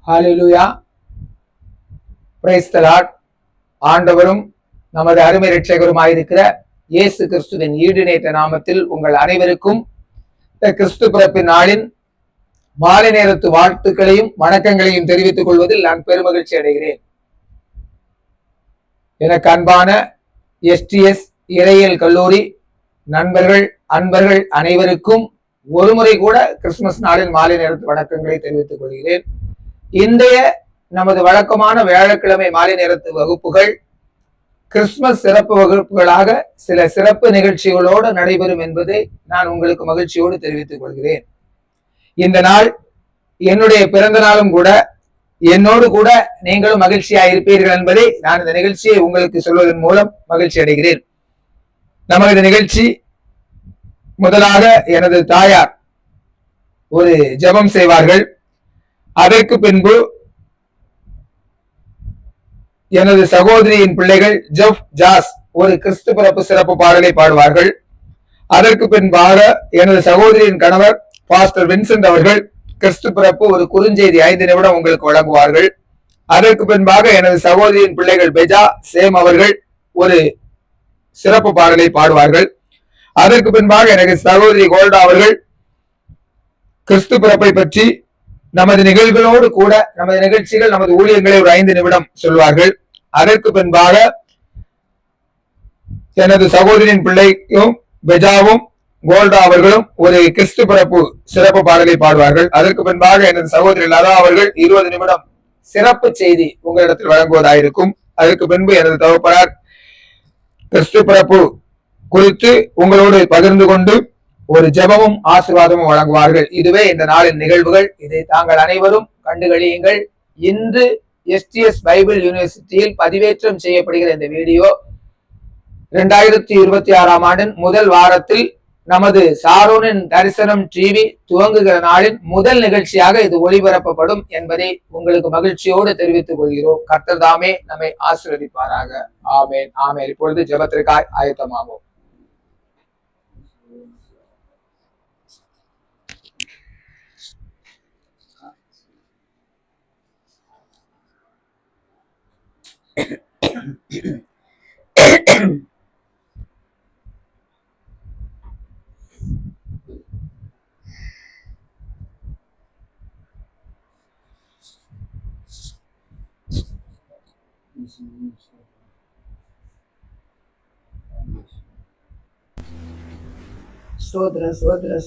Hallelujah. Praise the Lord. ஆண்டவரும் நமது அருமை இரட்சகருமாயிருக்கிற இயேசு கிறிஸ்துவின் ஈடுநேற்ற நாமத்தில் உங்கள் அனைவருக்கும் கிறிஸ்து பிறப்பின் நாளின் மாலை நேரத்து வாழ்த்துக்களையும் வணக்கங்களையும் தெரிவித்துக் கொள்வதில் நான் பெருமகிழ்ச்சி அடைகிறேன். எனக்கு அன்பான எஸ்டிஎஸ் இறையியல் கல்லூரி நண்பர்கள் அன்பர்கள் அனைவருக்கும் ஒருமுறை கூட கிறிஸ்துமஸ் நாளின் மாலை நேரத்து வணக்கங்களை தெரிவித்துக் கொள்கிறேன். இன்றைய நமது வழக்கமான வியாழக்கிழமை மாலை நேரத்து வகுப்புகள் கிறிஸ்துமஸ் சிறப்பு வகுப்புகளாக சில சிறப்பு நிகழ்ச்சிகளோடு நடைபெறும் என்பதை நான் உங்களுக்கு மகிழ்ச்சியோடு தெரிவித்துக் கொள்கிறேன். இந்த நாள் என்னுடைய பிறந்த நாளும் கூட, என்னோடு கூட நீங்களும் மகிழ்ச்சியாக இருப்பீர்கள் என்பதை நான் இந்த நிகழ்ச்சியை உங்களுக்கு சொல்வதன் மூலம் மகிழ்ச்சி அடைகிறேன். நமது நிகழ்ச்சி முதலாக எனது தாயார் ஒரு ஜெபம் செய்வார்கள். அதற்கு பின்பு எனது சகோதரியின் பிள்ளைகள் ஜெஃப் ஜாஸ் ஒரு கிறிஸ்து பிறப்பு சிறப்பு பாடலை பாடுவார்கள். அதற்கு பின்பாக எனது சகோதரியின் கணவர் பாஸ்டர் வின்சென்ட் அவர்கள் கிறிஸ்து பிறப்பு ஒரு குறுஞ்செய்தி 5 நிமிடம் உங்களுக்கு வழங்குவார்கள். அதற்கு பின்பாக எனது சகோதரியின் பிள்ளைகள் பெஜா சேம் அவர்கள் ஒரு சிறப்பு பாடலை பாடுவார்கள். அதற்கு பின்பாக எனக்கு சகோதரி கோல்டா அவர்கள் கிறிஸ்து பிறப்பை பற்றி நமது நிகழ்வுகளோடு கூட நமது நிகழ்ச்சிகள் நமது ஊழியர்களை ஒரு 5 நிமிடம் சொல்வார்கள். அதற்கு பின்பாக எனது சகோதரியின் பிள்ளையும் பெஜாவும் கோல்டா அவர்களும் ஒரு கிறிஸ்து பிறப்பு சிறப்பு பாடலை பாடுவார்கள். அதற்கு பின்பாக எனது சகோதரி லதா அவர்கள் 20 நிமிடம் சிறப்பு செய்தி உங்களிடத்தில் வழங்குவதாயிருக்கும். அதற்கு பின்பு எனது தகப்பனார் கிறிஸ்து பிறப்பு குறித்து உங்களோடு பகிர்ந்து கொண்டு ஒரு ஜெபமும் ஆசீர்வாதமும் வழங்குவார்கள். இதுவே இந்த நாளின் நிகழ்வுகள். இதை தாங்கள் அனைவரும் கண்டுகளியுங்கள். இன்று எஸ்டிஎஸ் பைபிள் யூனிவர்சிட்டியில் பதிவேற்றம் செய்யப்படுகிற இந்த வீடியோ 2026ஆம் ஆண்டின் முதல் வாரத்தில் நமது சாரோனின் தரிசனம் டிவி துவங்குகிற நாளின் முதல் நிகழ்ச்சியாக இது ஒளிபரப்பப்படும் என்பதை உங்களுக்கு மகிழ்ச்சியோடு தெரிவித்துக் கொள்கிறோம். கர்த்தர் தாமே நம்மை ஆசீர்வதிப்பாராக. ஆமேன் ஆமேன். இப்பொழுது ஜெபத்திற்காய் ஆயத்தமாவோம்.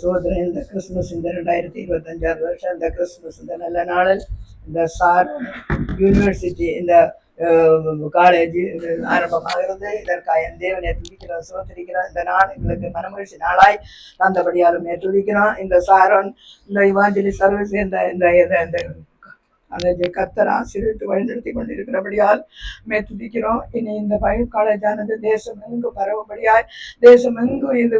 சோதரம் இந்த கிறிஸ்துமஸ் இந்த 2025 வருஷம் இந்த கிறிஸ்துமஸ் இந்த நல்ல நாளில் இந்த சார் யூனிவர்சிட்டி இந்த காலேஜ் ஆரம்பமாகிறது. இதற்காக என் தேவனை துதிக்கிறோம், சோதரிக்கிறோம். இந்த நாள் எங்களுக்கு மனமகிழ்ச்சி நாளாய் தந்தபடியாலும் துதிக்கிறோம். இந்த சாரோன் இந்த இவாஞ்சலி சர்வீஸ் இந்த அந்த கர்த்தர் ஆசீர்வித்து வழிநடத்தி கொண்டிருக்கிறபடியால் துதிக்கிறோம். இனி இந்த பைபிள் காலேஜானது தேசம் எங்கும் பரவும்படியாய், தேசம் எங்கும் இது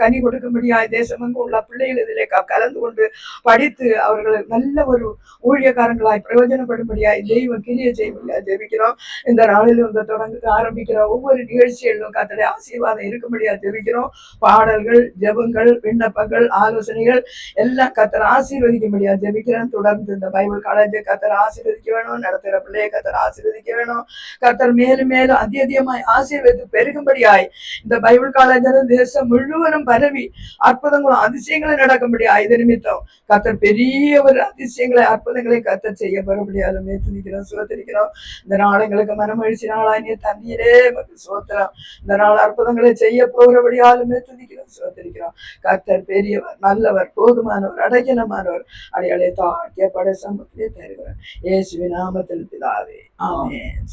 கனி கொடுக்கும்படியாய், தேசம் எங்கும் உள்ள பிள்ளைகள் இதிலே கலந்து கொண்டு படித்து அவர்கள் நல்ல ஒரு ஊழியக்காரங்களாய் பிரயோஜனப்படும்படியாய் தெய்வம் கிரியை செய்யும்படியாய் ஜெபிக்கிறோம். இந்த நாளில் இந்த தொடர்ந்து ஆரம்பிக்கிற ஒவ்வொரு நிகழ்ச்சிகளிலும் கர்த்தருடைய ஆசீர்வாதம் இருக்கும்படியாய் ஜெபிக்கிறோம். பாடல்கள், ஜெபங்கள், விண்ணப்பங்கள், ஆலோசனைகள் எல்லாம் கர்த்தர் ஆசீர்வதிக்கும்படியாய் ஜெபிக்கிறேன். தொடர்ந்து இந்த பைபிள் காலேஜ் கர்த்தர் ஆசீர்வதிக்க வேணும். நடத்துகிற பிள்ளையை கர்த்தர் ஆசீர்வதிக்க வேணும். கர்த்தர் மேலும் மேலும் அதிகமாய் ஆசீர்வதித்து பெருகும்படியாய் இந்த பைபிள் காலேஜ் தேசம் முழுவதும் பரவி அற்புதங்களும் அதிசயங்களும் நடக்கும்படியாய் இது நிமித்தம் கர்த்தர் பெரிய ஒரு அதிசயங்களை அற்புதங்களை கர்த்தர் செய்ய பெறும்படியாலும் துதிக்கிறோம், சுதரிக்கிறோம். இந்த நாள் எங்களுக்கு மனமகிழ்ச்சி நாளாய் நீ தண்ணீரே சோத்திரம். இந்த நாள் அற்புதங்களை செய்ய போகிறபடியாலும் துதிக்கிறோம், சுதரிக்கிறோம். கர்த்தர் பெரியவர், நல்லவர், போதுமானவர், அடைக்கலமானவர். அடையாளை தாக்கிய பட சமத்திலே தருகிறார். இயேசுவின் நாமத்தில் பிதாவே, ஆமென்.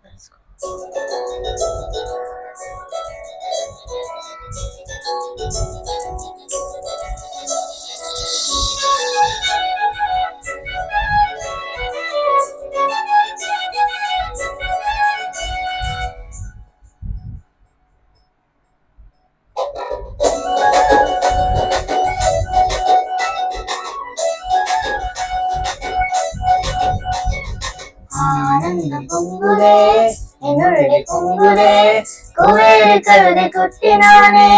Let's go. பொங்குதே என்னுள்ளே பொங்குதே குவேறு கழுதை குட்டினானே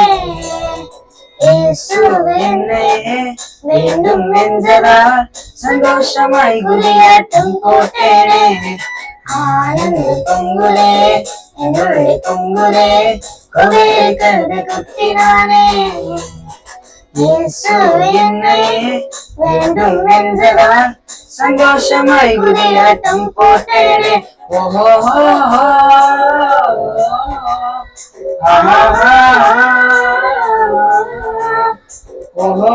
இயேசு என்னை வேண்டும் என்றதால் சந்தோஷமாய் குதியாட்டம் போட்டேனே ஆனந்த பொங்குதே என்னுள்ளே பொங்குதே குவேறு கழுதை குட்டினானே இயேசு என்னை வேண்டும் என்றதால் சந்தோஷமாய் குதியாட்டம் போட்டேனே ஓஹோ ஓஹோ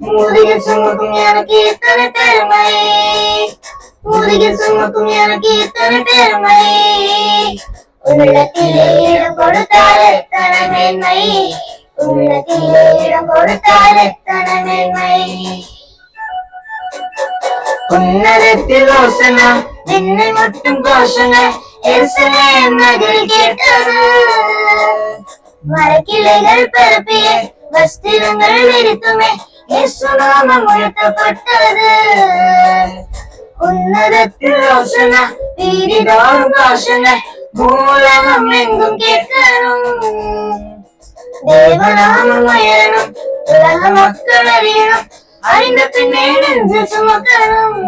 முதுகில் சுமக்கும் எனக்கு இத்தனை பெருமை முதுகில் சுமக்கும் எனக்கு இத்தனை பெருமை உள்ளத்திலே இடம் கொடுத்தால் எத்தனை மேன்மை உள்ளத்திலே இடம் கொடுத்தால் எத்தனை மேன்மை உன்னதத்தில் ஓசனா என்னை மட்டும் கோஷங்கள் எருசலேம் நகரில் கேட்டது மரக்கிளைகள் பரப்பிய வஸ்திரங்கள் விரித்துமே இயேசு நாமம் உயர்த்தப்பட்டது உன்னதத்தில் ஓசனா வீதிதோறும் கோஷங்கள் மூலகம் எங்கும் கேட்கணும் தேவநாமம் உயரணும் உலக மக்கள் அறியணும் அறிந்த பின்னே நெஞ்சு சுமக்கணும்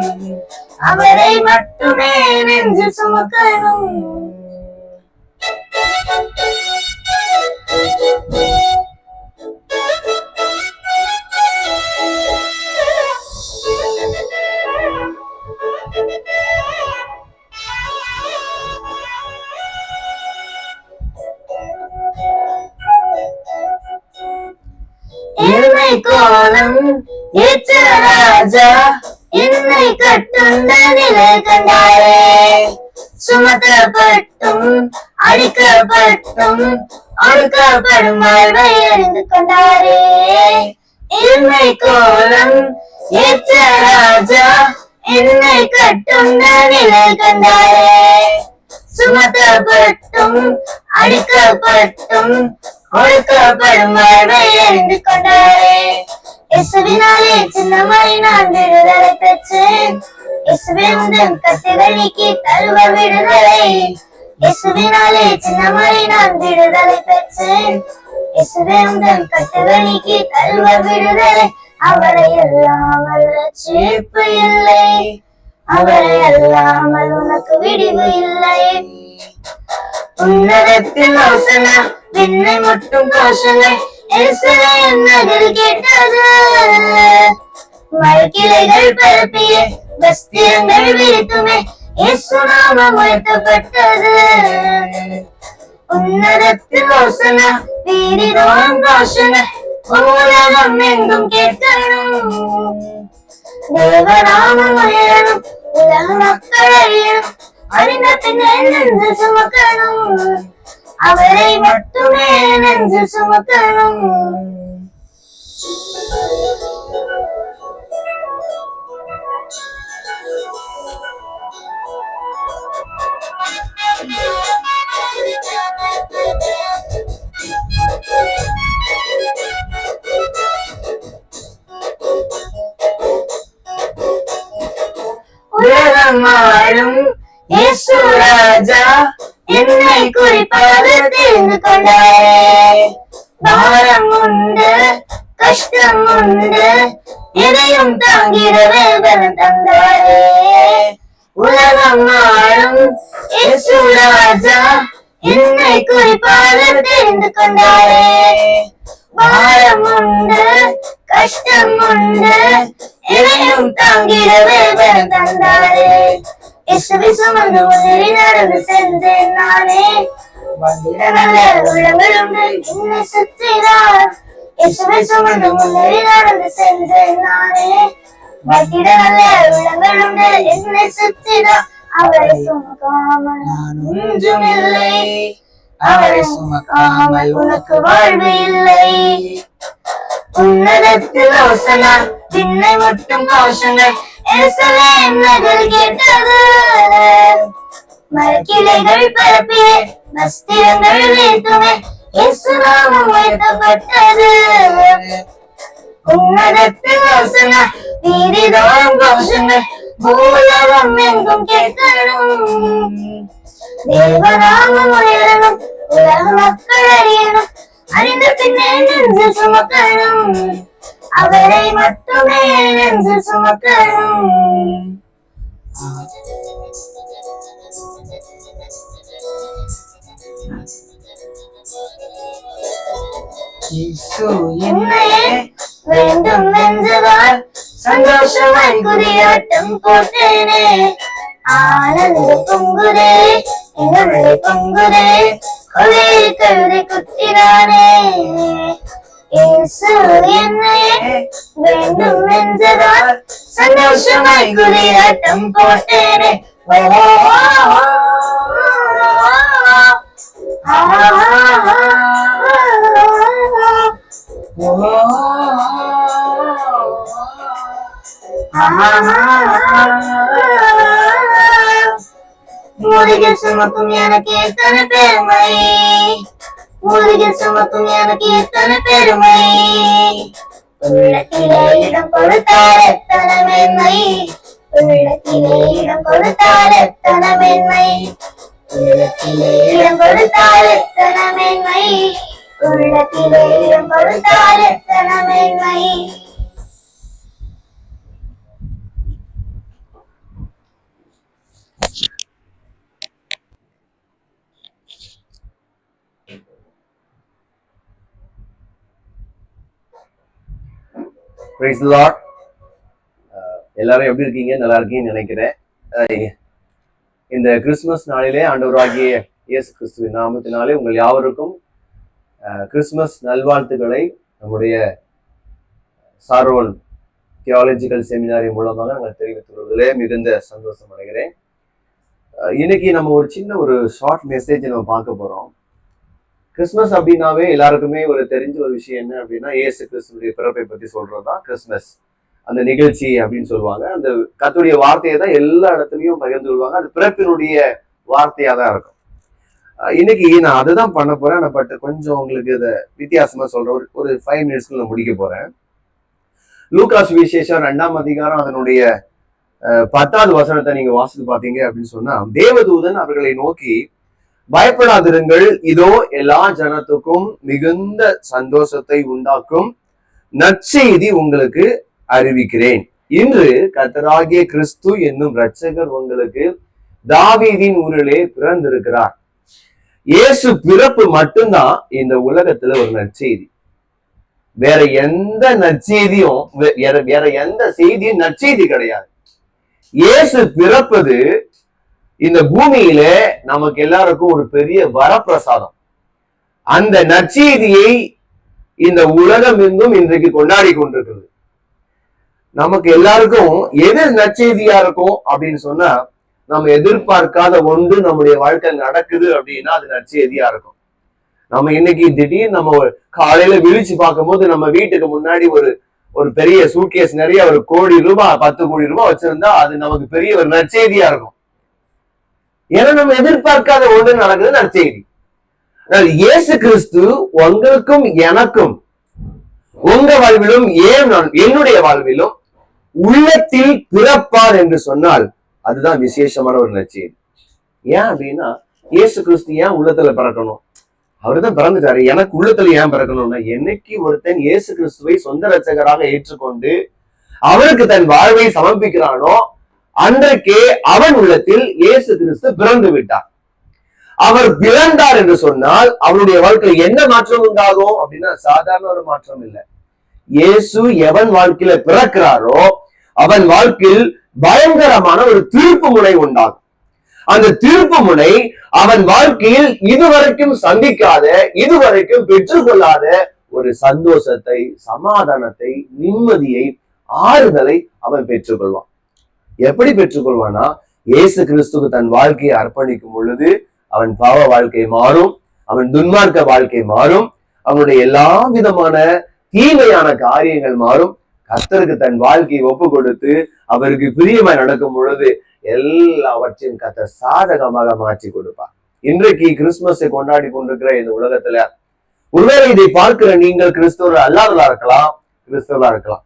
அவரை மட்டுமே நெஞ்சு சுமக்கணும் என்னை கோலம் ஏற்ற ராஜா என்னை கட்டுண்ட நிலை கண்டாரே சுமத்தப்பட்டும் அடிக்கப்பட்டும் ஒடுக்கப்படும் வாழ்வை அறிந்து கொண்டாரே என்னை கோலம் ஏற்ற ராஜா என்னை கட்டுண்ட நிலை கண்டாரே சுமத்தப்பட்டும் அடிக்கப்பட்டும் ஒடுக்கப்படும் வாழ்வை அறிந்து கொண்டாரே இயேசுவினாலே சின்னமாய் நான் விடுதலை பெற்றேன் இயேசுவே உந்தன் கட்டுகள் நீக்கி தருவ விடுதலை இயேசுவினாலே சின்னமாய் நான் விடுதலை பெற்றேன் இயேசுவே உந்தன் கட்டுகள் நீக்கி தருவ விடுதலை அவரை அல்லாமல் ரட்சிப்பு இல்லை அவரை அல்லாமல் உனக்கு விடிவு இல்லை உன்னதத்தில் ஓசனா விண்ணை மட்டும் கோஷங்கள் எருசலேம் நகரில் கேட்டது மரக்கிளைகள் பரப்பிய வஸ்திரங்கள் விரித்துமே இயேசு நாமம் உயர்த்தப்பட்டது உன்னதத்தில் ஓசனா வீதிதோறும் கோஷங்கள் உலகம் எங்கும் கேட்கணும் தேவநாமம் உயரணும் உலக மக்கள் அறியணும் அறிந்த பின்னே நெஞ்சு சுமக்கணும் அவரை மட்டுமே நெஞ்சு சுமக்கணும் உலகம் ஆளும் இயேசு ராஜா என்னை குறிப்பாக தெரிந்து கொண்டாரே பாரம் உண்டு கஷ்டம் உண்டு எதையும் தாங்கிடவே பலம் தந்தாரே உலகம் ஆளும் இயேசு ராஜா என்னை குறிப்பாக தெரிந்து கொண்டாரே பாரம் உண்டு கஷ்டம் உண்டு எதையும் தாங்கிடவே பலம் தந்தாரே இயேசுவை சுமந்து உதவி நடந்து சென்றேன் நானே வந்திட நல்ல உள்ளங்கள் உண்டு என்னை சுற்றினார் இயேசுவை சுமந்து உதவி நடந்து சென்றேன் நானே வந்திட நல்ல உள்ளங்கள் உண்டு என்னை சுற்றினார் அவரை சுமக்காமல் நான் ஒன்றுமில்லை அவரை சுமக்காமல் உனக்கு வாழ்வு இல்லை உன்னதத்தில் ஓசனா விண்ணை மட்டும் கோஷங்கள் எருசலேம் நகரில் கேட்டது மரக்கிளைகள் பரப்பிய வஸ்திரங்கள் விரித்துமே இயேசு நாமம் உயர்த்தப்பட்டது உன்னதத்தில் யோசனை நீதிதோறும் கோஷங்கள் பூலகம் எங்கும் கேட்கணும். தேவநாமம் உயரணும், உலக மக்கள் அறியணும், அறிந்த பின்னே நெஞ்சில் சுமக்கணும், அவரை மட்டுமே நெஞ்சில் சுமக்கணும். என்னையே வேண்டும் என்றதால் சந்தோஷமாய் குதியாட்டம் போட்டேனே. ஆனந்த பொங்குதே என்னுள்ளே பொங்குதே, கொலை கழுதை குத்தினானே. இயேசு என்னையே வேண்டும் என்றதால் சந்தோஷமாய் குதியாட்டம் போட்டேனே. மூலிகை சுமக்கும் எனக்கு எத்தனை பெருமை, மூலிகை சுமக்கும் எனக்கு எத்தனை பெருமை. உள்ளத்திலே இடம் கொடுத்தார் எத்தனை மேன்மை, உள்ளத்திலே இடம் கொடுத்தார் எத்தனை மேன்மை, உள்ளத்திலே இடம் கொடுத்தார் எத்தனை மேன்மை, உள்ளத்திலே இடம் கொடுத்தார் எத்தனை மேன்மை. Praise the Lord. எல்லாரும் எப்படி இருக்கீங்க? நல்லா இருக்கீங்கன்னு நினைக்கிறேன். இந்த கிறிஸ்துமஸ் நாளிலே ஆண்டவராகிய இயேசு கிறிஸ்துவின் நாமத்தினாலே உங்கள் யாவருக்கும் கிறிஸ்துமஸ் நல்வாழ்த்துக்களை நம்முடைய சாரோன் தியாலஜிக்கல் செமினாரி மூலமாக நாங்கள் தெரிவித்து வருவதிலே மிகுந்த சந்தோஷம் அடைகிறேன். இன்னைக்கு நம்ம ஒரு சின்ன ஒரு ஷார்ட் மெசேஜ் நம்ம பார்க்க போறோம். கிறிஸ்மஸ் அப்படின்னாவே எல்லாருக்குமே ஒரு தெரிஞ்ச ஒரு விஷயம் என்ன அப்படின்னா, இயேசு கிறிஸ்துடைய பிறப்பை பத்தி சொல்றதுதான் கிறிஸ்மஸ் அந்த நிகழ்ச்சி அப்படின்னு சொல்லுவாங்க. அந்த கர்த்தருடைய வார்த்தையை தான் எல்லா இடத்துலையும் பகிர்ந்து கொள்வாங்க. அது பிறப்பினுடைய வார்த்தையா தான் இருக்கும். இன்னைக்கு நான் அதை தான் பண்ண போறேன். பட் கொஞ்சம் உங்களுக்கு இதை வித்தியாசமா சொல்றேன். ஒரு 5 மினிட்ஸ்க்குள்ள நான் முடிக்க போறேன். லூக்கா சுவிசேஷம் 2ஆம் அதிகாரம் அதனுடைய 10வது வசனத்தை நீங்க வாசித்து பார்த்தீங்க அப்படின்னு சொன்னா, தேவதூதன் அவர்களை நோக்கி, பயப்படாதிருங்கள், இதோ எல்லா ஜனத்துக்கும் மிகுந்த சந்தோஷத்தை உண்டாக்கும் நற்செய்தி உங்களுக்கு அறிவிக்கிறேன். இன்று கர்த்தராகிய கிறிஸ்து என்னும் இரட்சகர் உங்களுக்கு தாவீதின் ஊரிலே பிறந்திருக்கிறார். இயேசு பிறப்பு மட்டும்தான் இந்த உலகத்துல ஒரு நற்செய்தி. வேற எந்த நற்செய்தியும் வேற எந்த செய்தியும் நற்செய்தி கிடையாது. இயேசு பிறப்பது இந்த பூமியில நமக்கு எல்லாருக்கும் ஒரு பெரிய வரப்பிரசாதம். அந்த நற்செய்தியை இந்த உலகம் எங்கும் இன்றைக்கு கொண்டாடி கொண்டிருக்கிறது. நமக்கு எல்லாருக்கும் எது நற்செய்தியா இருக்கும் அப்படின்னு சொன்னா, நம்ம எதிர்பார்க்காத ஒன்று நம்முடைய வாழ்க்கையில் நடக்குது அப்படின்னா அது நற்செய்தியா இருக்கும். நம்ம இன்னைக்கு திடீர்னு நம்ம காலையில விழிச்சு பார்க்கும் போது நம்ம வீட்டுக்கு முன்னாடி ஒரு பெரிய சூட்கேஸ் நிறைய ஒரு 1 கோடி ரூபாய் 10 கோடி ரூபாய் வச்சிருந்தா அது நமக்கு பெரிய ஒரு நற்செய்தியா இருக்கும். ஏன்னா நம்ம எதிர்பார்க்காத ஒன்று நடக்குது நற்செய்தி. இயேசு கிறிஸ்து உங்களுக்கும் எனக்கும் உங்க வாழ்விலும் என்னுடைய வாழ்விலும் உள்ளத்தில் பிறப்பார் என்று சொன்னால் அதுதான் விசேஷமான ஒரு நற்செய்தி. ஏன் அப்படின்னா, இயேசு கிறிஸ்து ஏன் உள்ளத்துல பிறக்கணும்? அவருதான் பிறந்துட்டாரு. எனக்கு உள்ளத்துல ஏன் பிறக்கணும்னா, என்னைக்கு ஒருத்தன் இயேசு கிறிஸ்துவை சொந்த இரட்சகராக ஏற்றுக்கொண்டு அவருக்கு தன் வாழ்வை சமர்ப்பிக்கிறானோ அன்றைக்கே அவன் உள்ளத்தில் இயேசு கிறிஸ்து பிறந்து விட்டார். அவர் பிறந்தார் என்று சொன்னால் அவருடைய வாழ்க்கையில் என்ன மாற்றம் உண்டாகும் அப்படின்னா, சாதாரண ஒரு மாற்றம் இல்லை. இயேசு எவன் வாழ்க்கையில பிறக்கிறாரோ அவன் வாழ்க்கையில் பயங்கரமான ஒரு திருப்பு முனை உண்டாகும். அந்த திருப்பு முனை அவன் வாழ்க்கையில் இதுவரைக்கும் சந்திக்காத, இதுவரைக்கும் பெற்றுக்கொள்ளாத ஒரு சந்தோஷத்தை, சமாதானத்தை, நிம்மதியை, ஆறுதலை அவன் பெற்றுக்கொள்வான். எப்படி பெற்றுக்கொள்வானா, இயேசு கிறிஸ்துக்கு தன் வாழ்க்கையை அர்ப்பணிக்கும் பொழுது அவன் பாவ வாழ்க்கை மாறும், அவன் துன்மார்க்க வாழ்க்கை மாறும், அவனுடைய எல்லா விதமான தீமையான காரியங்கள் மாறும். கர்த்தருக்கு தன் வாழ்க்கையை ஒப்பு கொடுத்து அவருக்கு பிரியமாய் நடக்கும் பொழுது எல்லாவற்றையும் கர்த்தர் சாதகமாக மாற்றி கொடுப்பார். இன்றைக்கு கிறிஸ்துமஸை கொண்டாடி கொண்டிருக்கிற இந்த உலகத்துல ஒருவேளை இதை பார்க்கிற நீங்கள் கிறிஸ்தவர்கள் அல்லாதவர்களா இருக்கலாம், கிறிஸ்தவர்களா இருக்கலாம்.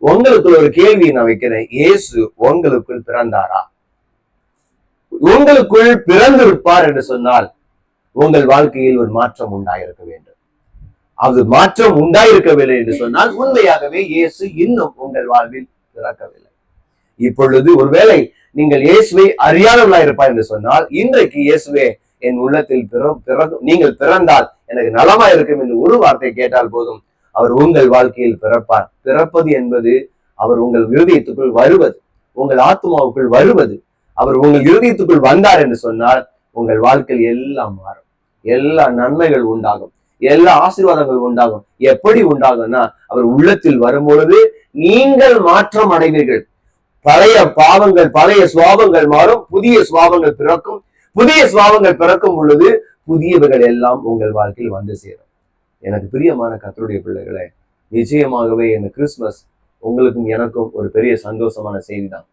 உங்களுக்குள் ஒரு கேள்வியை நான் வைக்கிறேன், இயேசு உங்களுக்குள் பிறந்தாரா? உங்களுக்குள் பிறந்திருப்பார் என்று சொன்னால் உங்கள் வாழ்க்கையில் ஒரு மாற்றம் உண்டாயிருக்க வேண்டும். அது மாற்றம் உண்டாயிருக்கவில்லை என்று சொன்னால் உண்மையாகவே இயேசு இன்னும் உங்கள் வாழ்வில் பிறக்கவில்லை. இப்பொழுது ஒருவேளை நீங்கள் இயேசுவை அறியாதவர்களா இருப்பார் என்று சொன்னால், இன்றைக்கு இயேசுவே என் உள்ளத்தில் நீங்கள் பிறந்தால் எனக்கு நலமா இருக்கும் என்று ஒரு வார்த்தை கேட்டால் போதும், அவர் உங்கள் வாழ்க்கையில் பிறப்பார். பிறப்பது என்பது அவர் உங்கள் இருதயத்துக்குள் வருவது, உங்கள் ஆத்மாவுக்குள் வருவது. அவர் உங்கள் இருதயத்துக்குள் வந்தார் என்று சொன்னால் உங்கள் வாழ்க்கையில் எல்லாம் மாறும், எல்லா நன்மைகள் உண்டாகும், எல்லா ஆசீர்வாதங்கள் உண்டாகும். எப்படி உண்டாகும்னா, அவர் உள்ளத்தில் வரும்பொழுது நீங்கள் மாற்றம் அடைவீர்கள். பழைய பாவங்கள், பழைய சுவாபங்கள் மாறும், புதிய சுவாபங்கள் பிறக்கும். புதிய சுவாபங்கள் பிறக்கும் பொழுது புதியவர்கள் எல்லாம் உங்கள் வாழ்க்கையில் வந்து சேரும். எனக்கு பிரியமான கர்த்தருடைய பிள்ளைகளே, நிச்சயமாகவே இந்த கிறிஸ்துமஸ் உங்களுக்கும் எனக்கும் ஒரு பெரிய சந்தோஷமான செய்தி தான்.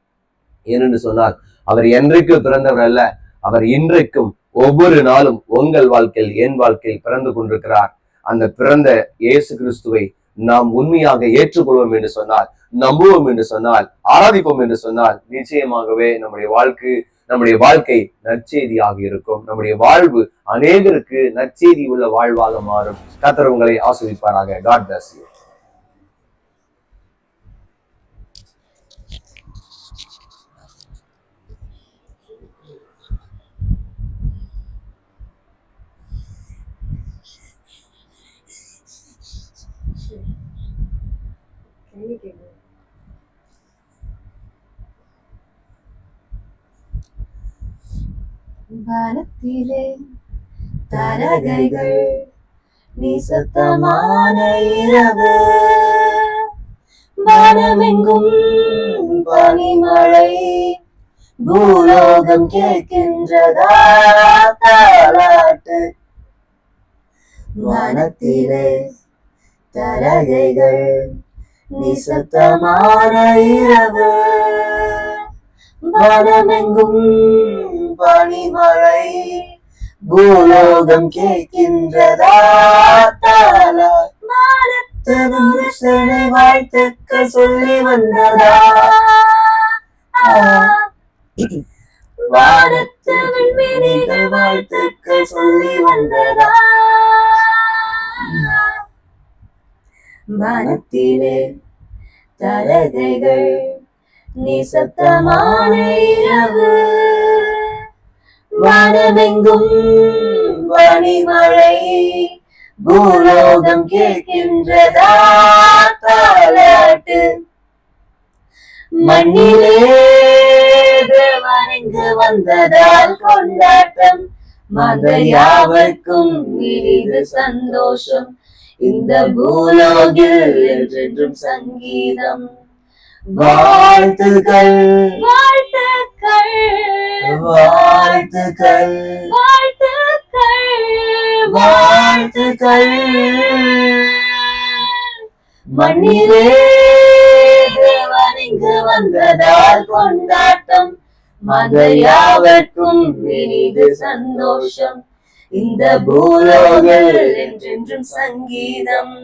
ஏனென்று சொன்னால், அவர் என்றைக்கும் பிறந்தவர் அல்ல, அவர் இன்றைக்கும் ஒவ்வொரு நாளும் உங்கள் வாழ்க்கையில், என் வாழ்க்கையில் பிறந்து கொண்டிருக்கிறார். அந்த பிறந்த இயேசு கிறிஸ்துவை நாம் உண்மையாக ஏற்றுக்கொள்வோம் என்று சொன்னால், நம்புவோம் என்று சொன்னால், ஆராதிப்போம் என்று சொன்னால், நிச்சயமாகவே நம்முடைய வாழ்க்கை நற்செய்தியாக இருக்கும். நம்முடைய வாழ்வு அநேகருக்கு நற்செய்தி உள்ள வாழ்வாக மாறும். கர்த்தர் உங்களை ஆசீர்வதிப்பாராக. God bless you. வானத்திலே தாரகைகள் நிசப்தமான இரவு, வானமெங்கும் பனிமழை, பூலோகம் கேட்கின்றதா தாலாட்டு. வானத்திலே தாரகைகள் நிசப்தமான இரவு, வானமெங்கும் பனிமழை, பூலோகம் கேட்கின்றதா தாலாட்டு. வானத்திலே வாழ்த்துக்கள் சொல்லி வந்ததா, வானத்து விண்மீன்கள் வாழ்த்துக்கள் சொல்லி வந்ததா. வானத்திலே தாரகைகள் நிசப்தமான இரவு, வானமெங்கும் பனிமழை, பூலோகம் கேட்கின்றதா தாலாட்டு. மண்ணிலே தேவன் இங்கு வந்ததால் கொண்டாட்டம், மத யாவர்க்கும் இனிது சந்தோஷம். இந்த பூலோகில் என்றென்றும் சங்கீதம். வாழ்த்துக்கள் வாழ்த்துக்கள் வாழ்த்துக்கள் வாழ்த்துக்கள் வாழ்த்துக்கள். மண்ணிலே தேவன் இங்கு வந்ததால் கொண்டாட்டம், மத யாவர்க்கும் இனிது சந்தோஷம். இந்த பூலோகில் என்றென்றும் சங்கீதம்.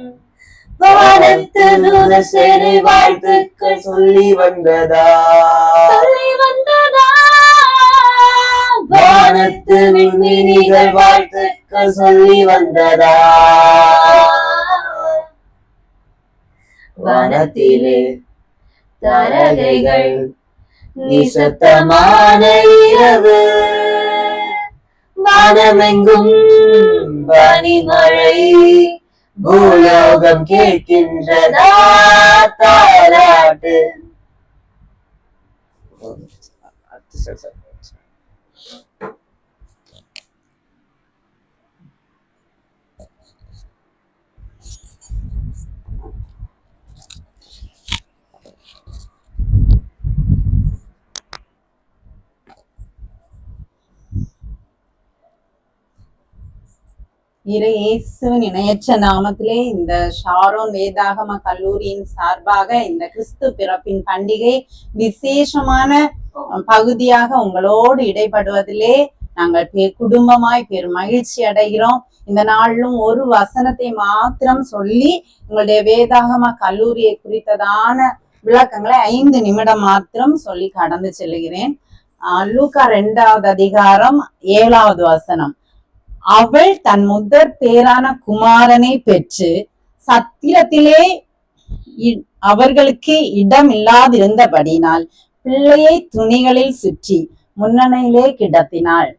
வானத்து தூத சேனை வாழ்த்துக்கள் சொல்லி வந்ததா, வானத்து விண்மீன்கள் வாழ்த்துக்கள் சொல்லி வந்ததா. வானத்திலே தாரகைகள் நிசப்தமான இரவு, வானமெங்கும் பனிமழை, பூலோகம் கேட்கின்றதா தாலாட்டு. இயேசுவின் இணையற்ற நாமத்திலே இந்த ஷாரோன் வேதாகம கல்லூரியின் சார்பாக இந்த கிறிஸ்து பிறப்பின் பண்டிகை விசேஷமான பகுதியாக உங்களோடு இடைப்படுவதிலே நாங்கள் குடும்பமாய் மகிழ்ச்சி அடைகிறோம். இந்த நாளிலும் ஒரு வசனத்தை மாத்திரம் சொல்லி உங்களுடைய வேதாகம கல்லூரியை குறித்ததான விளக்கங்களை 5 நிமிடம் மாத்திரம் சொல்லி கடந்து செல்கிறேன். லூக்கா 2வது அதிகாரம் 7வது வசனம். அவள் தன் முதற் பேரான குமாரனை பெற்று சத்திரத்திலே அவர்களுக்கு இடம் இல்லாதிருந்தபடினால் பிள்ளையை துணிகளில் சுற்றி முன்னணியிலே கிடத்தினாள்.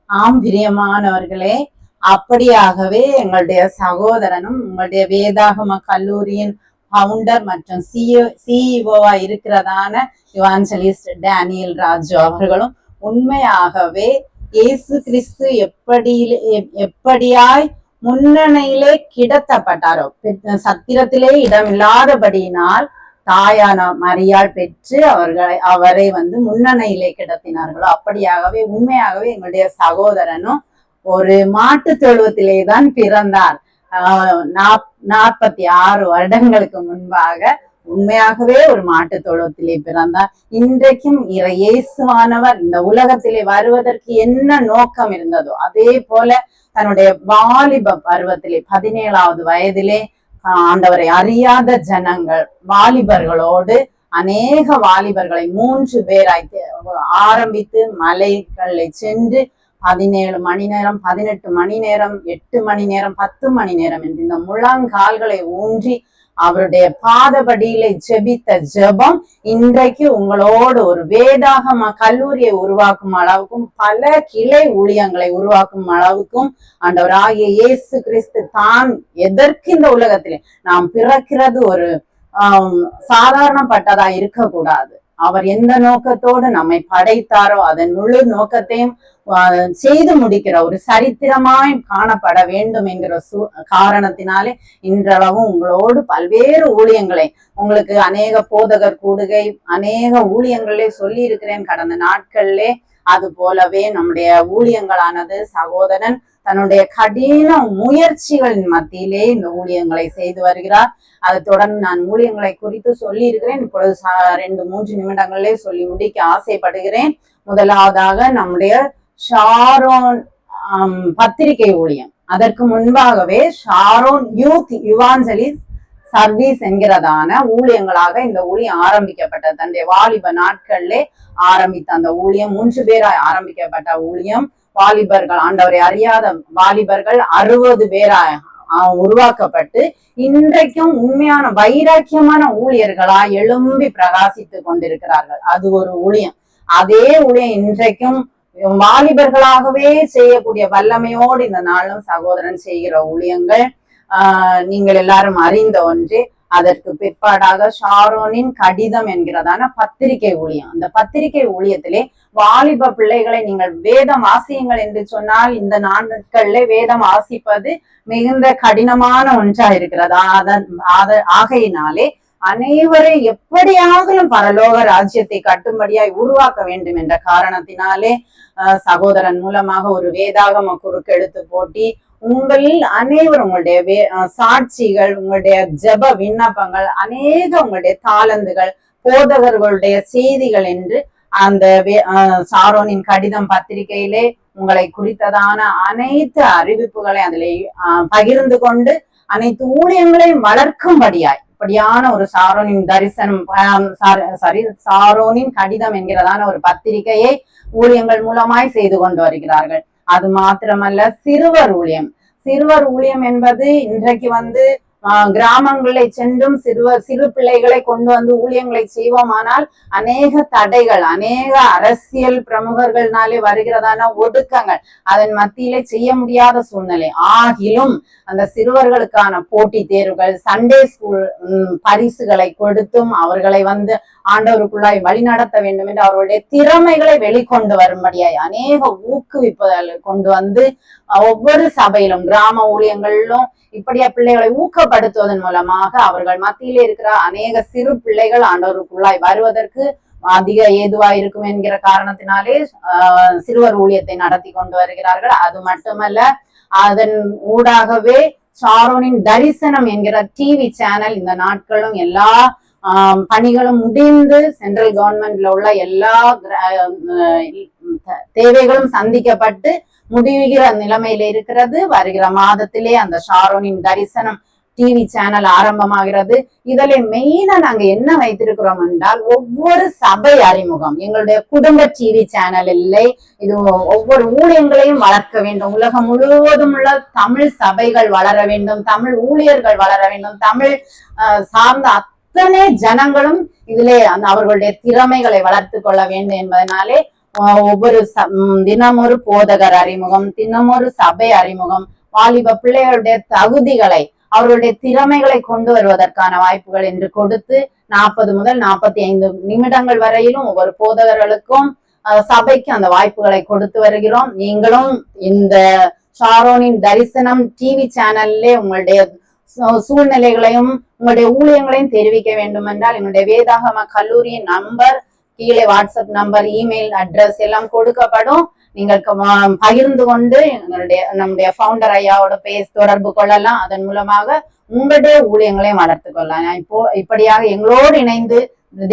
ஆம் பிரியமானவர்களே, அப்படியாகவே எங்களுடைய சகோதரனும் உங்களுடைய வேதாகம கல்லூரியின் பவுண்டர் மற்றும் சிஇஓவா இருக்கிறதான இவாஞ்சலிஸ்ட் டேனியல் ராஜு அவர்களும் உண்மையாகவே இயேசு கிறிஸ்து எப்படியாய் முன்னணியிலே கிடத்தப்பட்டாரோ, சத்திரத்திலே இடம் இல்லாதபடியினால் தாயான மரியாள் பெற்று அவரை முன்னணியிலே கிடத்தினார்களோ, அப்படியாகவே உண்மையாகவே எங்களுடைய சகோதரனும் ஒரு மாட்டு தொழுவத்திலே தான் பிறந்தார். 46 வருடங்களுக்கு முன்பாக உண்மையாகவே ஒரு மாட்டு தொழுவத்திலே பிறந்தார். இன்றைக்கும் இயேசுவானவர் இந்த உலகத்திலே வருவதற்கு என்ன நோக்கம் இருந்ததோ அதே போல தன்னுடைய வாலிப பருவத்திலே 17வது வயதிலே ஆண்டவரை அறியாத ஜனங்கள் வாலிபர்களோடு அநேக வாலிபர்களை 3 பேராய் ஆரம்பித்து மலைகளை சென்று 17 மணி நேரம், 18 மணி நேரம், 8 மணி நேரம், 10 மணி நேரம் என்று இந்த முழங்கால்களை ஊன்றி அவருடைய பாதபடியிலே ஜெபித்த ஜெபம் இன்றைக்கு உங்களோடு ஒரு வேதாகம கல்லூரியை உருவாக்கும் அளவுக்கும் பல கிளை ஊழியங்களை உருவாக்கும் அளவுக்கும் ஆண்டவராகிய இயேசு கிறிஸ்து தான் எதற்கு இந்த உலகத்திலே நாம் பிறக்கிறது ஒரு சாதாரணப்பட்டதா இருக்கக்கூடாது. அவர் எந்த நோக்கத்தோடு நம்மை படைத்தாரோ அதன் முழு நோக்கத்தையும் செய்து முடிக்கிற ஒரு சரித்திரமாய் காணப்பட வேண்டும் என்கிற காரணத்தினாலே இன்றளவும் உங்களோடு பல்வேறு ஊழியங்களை உங்களுக்கு அநேக போதகர் கூடுகை அநேக ஊழியங்களே சொல்லி இருக்கிறேன் கடந்த நாட்கள்லே. அது போலவே நம்முடைய ஊழியங்களானது சகோதரன் தன்னுடைய கடின முயற்சிகளின் மத்தியிலே இந்த ஊழியங்களை செய்து வருகிறார். அதை தொடர்ந்து நான் ஊழியங்களை குறித்து சொல்லி இருக்கிறேன். இப்பொழுது 2-3 நிமிடங்களே சொல்லி முடிக்க ஆசைப்படுகிறேன். முதலாவதாக நம்முடைய ஷாரோன் பத்திரிகை ஊழியம். அதற்கு முன்பாகவே ஷாரோன் யூத் இவாஞ்சலிஸ்ட் சர்வீஸ் என்கிறதான ஊழியங்களாக இந்த ஊழியம் ஆரம்பிக்கப்பட்டது. தன்னுடைய வாலிப நாட்களிலே ஆரம்பித்த அந்த ஊழியம் 3 பேராய் ஆரம்பிக்கப்பட்ட ஊழியம். வாலிபர்கள் ஆண்டவரை அறியாத வாலிபர்கள் 60 பேராய் உருவாக்கப்பட்டு இன்றைக்கும் உண்மையான வைராக்கியமான ஊழியர்களா எழும்பி பிரகாசித்து கொண்டிருக்கிறார்கள். அது ஒரு ஊழியம். அதே ஊழியம் இன்றைக்கும் வாலிபர்களாகவே செய்யக்கூடிய வல்லமையோடு இந்த நாளும் சகோதரன் செய்கிற ஊழியங்கள் நீங்கள் எல்லாரும் அறிந்த ஒன்று. அதற்கு பிற்பாடாக ஷாரோனின் கடிதம் என்கிறதான பத்திரிகை ஊழியம். அந்த பத்திரிகை ஊழியத்திலே வாலிப பிள்ளைகளை நீங்கள் வேதம் வாசியுங்கள் என்று சொன்னால் இந்த நாட்களிலே வேதம் வாசிப்பது மிகுந்த கடினமான ஒன்றா இருக்கிறது. ஆகையினாலே அனைவரை எப்படியாகலும் பரலோக ராஜ்யத்தை கட்டும்படியாய் உருவாக்க வேண்டும் என்ற காரணத்தினாலே சகோதரன் மூலமாக ஒரு வேதாகம குறுக்கெழுத்து போட்டி உங்களில் அனைவரும் உங்களுடைய சாட்சிகள், உங்களுடைய ஜெப விண்ணப்பங்கள், அநேக உங்களுடைய தாளந்துகள், போதகர்களுடைய செய்திகள் என்று அந்த ஷாரோனின் கடிதம் பத்திரிகையிலே உங்களை குறித்ததான அனைத்து அறிவிப்புகளை அதிலே பகிர்ந்து கொண்டு அனைத்து ஊழியங்களையும் வளர்க்கும்படியாய் இப்படியான ஒரு ஷாரோனின் ஷாரோனின் கடிதம் என்கிறதான ஒரு பத்திரிகையை ஊழியங்கள் மூலமாய் செய்து கொண்டு வருகிறார்கள். அது மாத்திரமல்ல, சிறுவர் ஊழியம் என்பது இன்றைக்கு கிராமங்களை சென்றும் சிறு பிள்ளைகளை கொண்டு வந்து ஊழியங்களை செய்வோமானால் அநேக தடைகள், அநேக அரசியல் பிரமுகர்கள்னாலே வருகிறதான ஒடுக்கங்கள், அதன் மத்தியிலே செய்ய முடியாத சூழ்நிலை. ஆகிலும் அந்த சிறுவர்களுக்கான போட்டி தேர்வுகள், சண்டே ஸ்கூல் பரிசுகளை கொடுத்தும் அவர்களை ஆண்டவருக்குள்ளாய் வழி நடத்த வேண்டும் என்று அவர்களுடைய திறமைகளை வெளிக்கொண்டு வரும்படியாய் அநேக ஊக்குவிப்புகள் கொண்டு வந்து ஒவ்வொரு சபையிலும் கிராம ஊழியங்களிலும் இப்படியா பிள்ளைகளை ஊக்கப்படுத்துவதன் மூலமாக அவர்கள் மத்தியிலே இருக்கிற அநேக சிறு பிள்ளைகள் ஆண்டவருக்குள்ளாய் வருவதற்கு அதிக ஏதுவா இருக்கும் என்கிற காரணத்தினாலே சிறுவர் ஊழியத்தை நடத்தி கொண்டு வருகிறார்கள். அது மட்டுமல்ல, அதன் ஊடாகவே ஷாரோனின் தரிசனம் என்கிற டிவி சேனல் இந்த நாட்களும் எல்லா பணிகளும் முடிந்து சென்ட்ரல் கவர்மெண்ட்ல உள்ள எல்லா தேவைகளும் சந்திக்கப்பட்டு முடிவுகிற நிலைமையில இருக்கிறது. வருகிற மாதத்திலே அந்த ஷாரோனின் தரிசனம் டிவி சேனல் ஆரம்பமாகிறது. இதுல மெயினா நாங்க என்ன வைத்திருக்கிறோம் என்றால் ஒவ்வொரு சபை அறிமுகம். எங்களுடைய குடும்ப டிவி சேனல் இல்லை, இது ஒவ்வொரு ஊழியங்களையும் வளர்க்க வேண்டும். உலகம் முழுவதும் உள்ள தமிழ் சபைகள் வளர வேண்டும், தமிழ் ஊழியர்கள் வளர வேண்டும், தமிழ் சார்ந்த அத்தனை ஜனங்களும் இதிலே அவர்களுடைய திறமைகளை வளர்த்து கொள்ள வேண்டும் என்பதனாலே ஒவ்வொரு தினமொரு போதகர் அறிமுகம், தினமொரு சபை அறிமுகம், வாலிப பிள்ளைகளுடைய தகுதிகளை அவர்களுடைய திறமைகளை கொண்டு வருவதற்கான வாய்ப்புகள் என்று கொடுத்து 40 முதல் 45 நிமிடங்கள் வரையிலும் ஒவ்வொரு போதகர்களுக்கும் சபைக்கு அந்த வாய்ப்புகளை கொடுத்து வருகிறோம். நீங்களும் இந்த ஷாரோனின் தரிசனம் டிவி சேனல்லே உங்களுடைய சூழ்நிலைகளையும் உங்களுடைய ஊழியங்களையும் தெரிவிக்க வேண்டும் என்றால் எங்களுடைய வேதாகம கல்லூரியின் நம்பர் கீழே வாட்ஸ்அப் நம்பர், இமெயில் அட்ரஸ் எல்லாம் கொடுக்கப்படும். நீங்கள் பகிர்ந்து கொண்டு நம்முடைய ஃபவுண்டர் ஐயாவோட தொடர்பு கொள்ளலாம். அதன் மூலமாக உங்களுடைய ஊழியங்களையும் வளர்த்து கொள்ளலாம். இப்படியாக எங்களோடு இணைந்து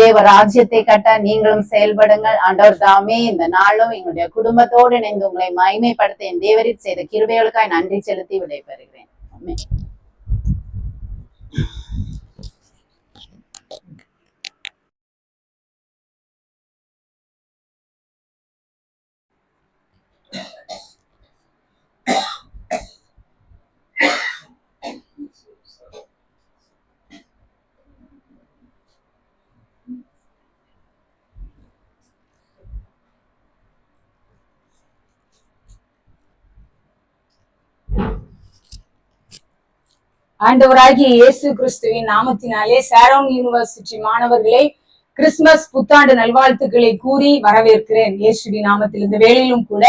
தேவ ராஜ்யத்தை கட்ட நீங்களும் செயல்படுங்கள். ஆண்டவர் தாமே இந்த நாளும் எங்களுடைய குடும்பத்தோடு இணைந்து உங்களை மகிமைப்படுத்த என் தேவரில் செய்த கிருபைகளுக்காய் நன்றி செலுத்தி விடைபெறுகிறேன். ஆமென். ஆண்டவராகிய இயேசு கிறிஸ்துவின் நாமத்தினாலே ஷாரோன் யூனிவர்சிட்டி மாணவர்களை கிறிஸ்துமஸ் புத்தாண்டு நல்வாழ்த்துக்களை கூறி வரவேற்கிறேன். இயேசுவின் நாமத்தில் இந்த வேளையிலும் கூட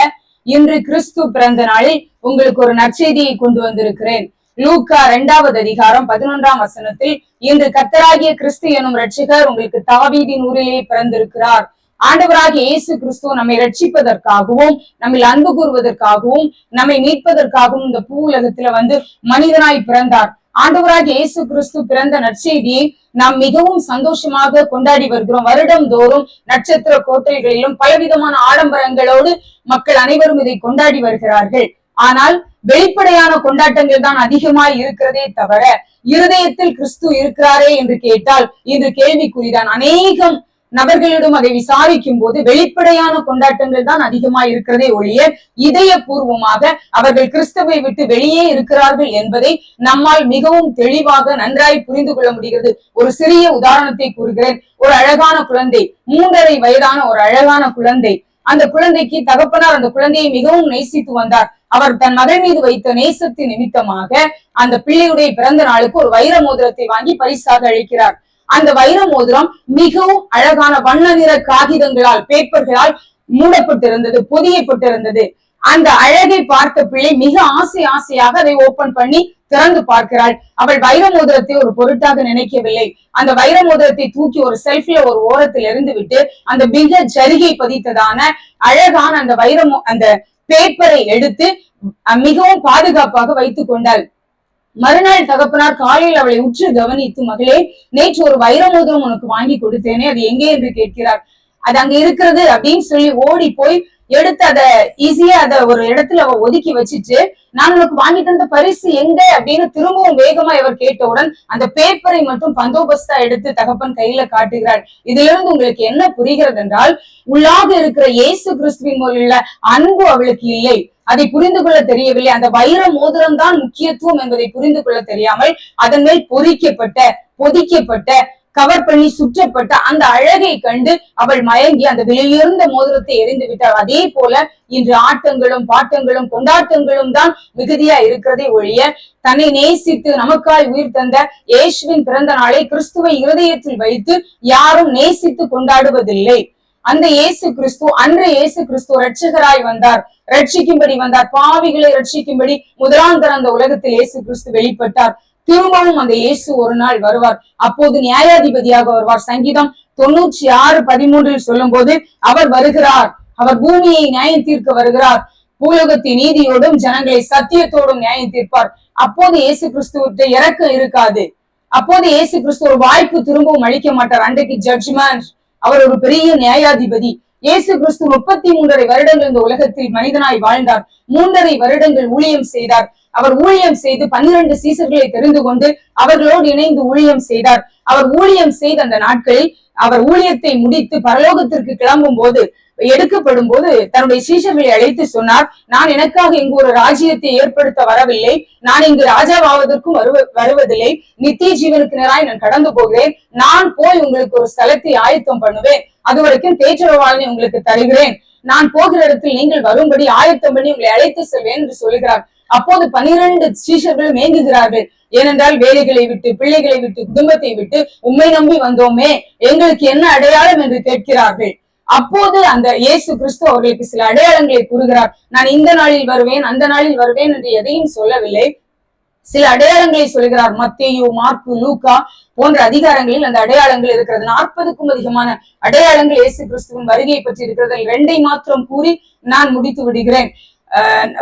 இன்று கிறிஸ்து பிறந்த நாளில் உங்களுக்கு ஒரு நற்செய்தியை கொண்டு வந்திருக்கிறேன். லூக்கா 2வது அதிகாரம் 11ஆம் வசனத்தில், இன்று கர்த்தராகிய கிறிஸ்து எனும் இரட்சகர் உங்களுக்கு தாவீதின் ஊரிலே பிறந்திருக்கிறார். ஆண்டவராகிய இயேசு கிறிஸ்து நம்மை ரட்சிப்பதற்காகவும் நம்மை அன்பு கூறுவதற்காகவும் நம்மை மீட்பதற்காகவும் இந்த பூ உலகத்துல மனிதனாய் பிறந்தார். ஆண்டவராகிய இயேசு கிறிஸ்து பிறந்த நற்செய்தியை நாம் மிகவும் சந்தோஷமாக கொண்டாடி வருகிறோம். வருடம் தோறும் நட்சத்திர கோட்டைகளிலும் பலவிதமான ஆடம்பரங்களோடு மக்கள் அனைவரும் இதை கொண்டாடி வருகிறார்கள். ஆனால் வெளிப்படையான கொண்டாட்டங்கள் தான் அதிகமாய் இருக்கிறதே தவிர இருதயத்தில் கிறிஸ்து இருக்கிறாரே என்று கேட்டால் இன்று கேள்விக்குறிதான். அநேகம் நபர்களிடம் அதை விசாரிக்கும் போது வெளிப்படையான கொண்டாட்டங்கள் தான் அதிகமாக இருக்கிறதே ஒழிய இதயபூர்வமாக அவர்கள் கிறிஸ்துவை விட்டு வெளியே இருக்கிறார்கள் என்பதை நம்மால் மிகவும் தெளிவாக நன்றாய் புரிந்து கொள்ள முடிகிறது. ஒரு சிறிய உதாரணத்தை கூறுகிறேன். ஒரு அழகான குழந்தை, 3.5 வயதான ஒரு அழகான குழந்தை. அந்த குழந்தைக்கு தகப்பனார் அந்த குழந்தையை மிகவும் நேசித்து வந்தார். அவர் தன் மகள் மீது வைத்த நேசத்தின் நிமித்தமாக அந்த பிள்ளையுடைய பிறந்த நாளுக்கு ஒரு வைர மோதிரத்தை வாங்கி பரிசாக அளிக்கிறார். அந்த வைர மோதிரம் மிகவும் அழகான வண்ண நிற காகிதங்களால், பேப்பர்களால் மூடப்பட்டிருந்தது, பொதியப்பட்டிருந்தது. அந்த அழகை பார்த்த பிள்ளை மிக ஆசையாக அதை ஓபன் பண்ணி திறந்து பார்க்கிறாள். அவள் வைர மோதிரத்தை ஒரு பொருட்டாக நினைக்கவில்லை. அந்த வைர மோதிரத்தை தூக்கி ஒரு செல்ஃப்ல ஒரு ஓரத்தில் எறிந்து விட்டு அந்த மிக ஜரிகை பதித்ததான அழகான அந்த பேப்பரை எடுத்து மிகவும் பாதுகாப்பாக வைத்துக் கொண்டாள். மறுநாள் தகப்பனார் காலையில் அவளை உற்று கவனித்து, மகளே, நேற்று ஒரு வைர மோதிரம் உனக்கு வாங்கி கொடுத்தேனே, அது எங்கே என்று கேட்கிறார். அது அங்க இருக்கிறது அப்படின்னு சொல்லி ஓடி போய் எடுத்து அதை ஈஸியா அதை ஒரு இடத்துல அவ ஒதுக்கி வச்சுட்டு, நான் உனக்கு வாங்கி தந்த பரிசு எங்க அப்படின்னு திரும்பவும் வேகமா இவர் கேட்டவுடன் அந்த பேப்பரை மட்டும் பந்தோபஸ்தா எடுத்து தகப்பன் கையில காட்டுகிறாள். இதுல இருந்து உங்களுக்கு என்ன புரிகிறது என்றால், உள்ளாக இருக்கிற இயேசு கிறிஸ்துவின் உள்ள அன்பு அவளுக்கு இல்லை. அதை புரிந்து கொள்ள தெரியவில்லை. அந்த வைர மோதிரம் தான் முக்கியத்துவம் என்பதை புரிந்து கொள்ள தெரியாமல் அதன் மேல் பொதிக்கப்பட்ட கவர் பண்ணி சுற்றப்பட்ட அந்த அழகை கண்டு அவள் மயங்கி அந்த விலையுயர்ந்த மோதிரத்தை எரிந்து விட்டாள். அதே போல இன்று ஆட்டங்களும் பாட்டங்களும் கொண்டாட்டங்களும் தான் மிகுதியா இருக்கிறதே ஒழிய தன்னை நேசித்து நமக்காய் உயிர் தந்த இயேசுவின் பிறந்த நாளை கிறிஸ்துவை இருதயத்தில் வைத்து யாரும் நேசித்து கொண்டாடுவதில்லை. அந்த இயேசு கிறிஸ்து, அன்று இயேசு கிறிஸ்து இரட்சகராய் வந்தார், ரட்சிக்கும்படி வந்தார். பாவிகளை ரட்சிக்கும்படி முதலாந்தர அந்த உலகத்தில் இயேசு கிறிஸ்து வெளிப்பட்டார். திரும்பவும் அந்த இயேசு ஒரு நாள் வருவார். அப்போது நியாயாதிபதியாக வருவார். சங்கீதம் 96:13 சொல்லும் போது அவர் வருகிறார், அவர் பூமியை நியாயம் தீர்க்க வருகிறார், பூலோகத்தின் நீதியோடும் ஜனங்களை சத்தியத்தோடும் நியாயம் தீர்ப்பார். அப்போது இயேசு கிறிஸ்துவிற்கு இரக்கம் இருக்காது. அப்போது இயேசு கிறிஸ்து ஒரு வாய்ப்பு திரும்பவும் அளிக்க மாட்டார். அன்றைக்கு ஜட்ஜ்மெண்ட். அவர் ஒரு பெரிய நியாயாதிபதி. இயேசு கிறிஸ்து 33 வருடங்கள் இந்த உலகத்தில் மனிதனாய் வாழ்ந்தார். 3.5 வருடங்கள் ஊழியம் செய்தார். அவர் ஊழியம் செய்து 12 சீசர்களை தெரிந்து கொண்டு அவர்களோடு இணைந்து ஊழியம் செய்தார். அவர் ஊழியம் செய்த அந்த நாட்களில் அவர் ஊழியத்தை முடித்து பரலோகத்திற்கு கிளம்பும் போது, எடுக்கப்படும் போது தன்னுடைய சீஷர்களை அழைத்து சொன்னார், நான் எனக்காக இங்கு ஒரு ராஜ்யத்தை ஏற்படுத்த வரவில்லை, நான் இங்கு ராஜாவாவதற்கும் வருவதில்லை, நித்திய ஜீவனுக்கு நேராய் நான் கடந்து போகிறேன், நான் போய் உங்களுக்கு ஒரு ஸ்தலத்தை ஆயத்தம் பண்ணுவேன், அது வரைக்கும் தேற்றரவாளனை உங்களுக்கு தருகிறேன், நான் போகிற இடத்தில் நீங்கள் வரும்படி ஆயத்தம் பண்ணி உங்களை அழைத்து செல்வேன் என்று சொல்கிறார். அப்போது 12 சீஷர்களும் ஏங்குகிறார்கள். ஏனென்றால் வேலைகளை விட்டு, பிள்ளைகளை விட்டு, குடும்பத்தை விட்டு உம்மை நம்பி வந்தோமே, எங்களுக்கு என்ன அடையாளம் என்று கேட்கிறார்கள். அப்போது அந்த இயேசு கிறிஸ்து அவர்களுக்கு சில அடையாளங்களை கூறுகிறார். நான் இந்த நாளில் வருவேன், அந்த நாளில் வருவேன் என்று எதையும் சொல்லவில்லை. சில அடையாளங்களை சொல்கிறார். மத்தேயு, மார்க்கு, லூக்கா போன்ற அதிகாரங்களில் அந்த அடையாளங்கள் இருக்கிறது. 40க்கும் அதிகமான அடையாளங்கள் இயேசு கிறிஸ்துவின் வருகையை பற்றி இருக்கிறது. 2 மாத்திரம் கூறி நான் முடித்து விடுகிறேன்.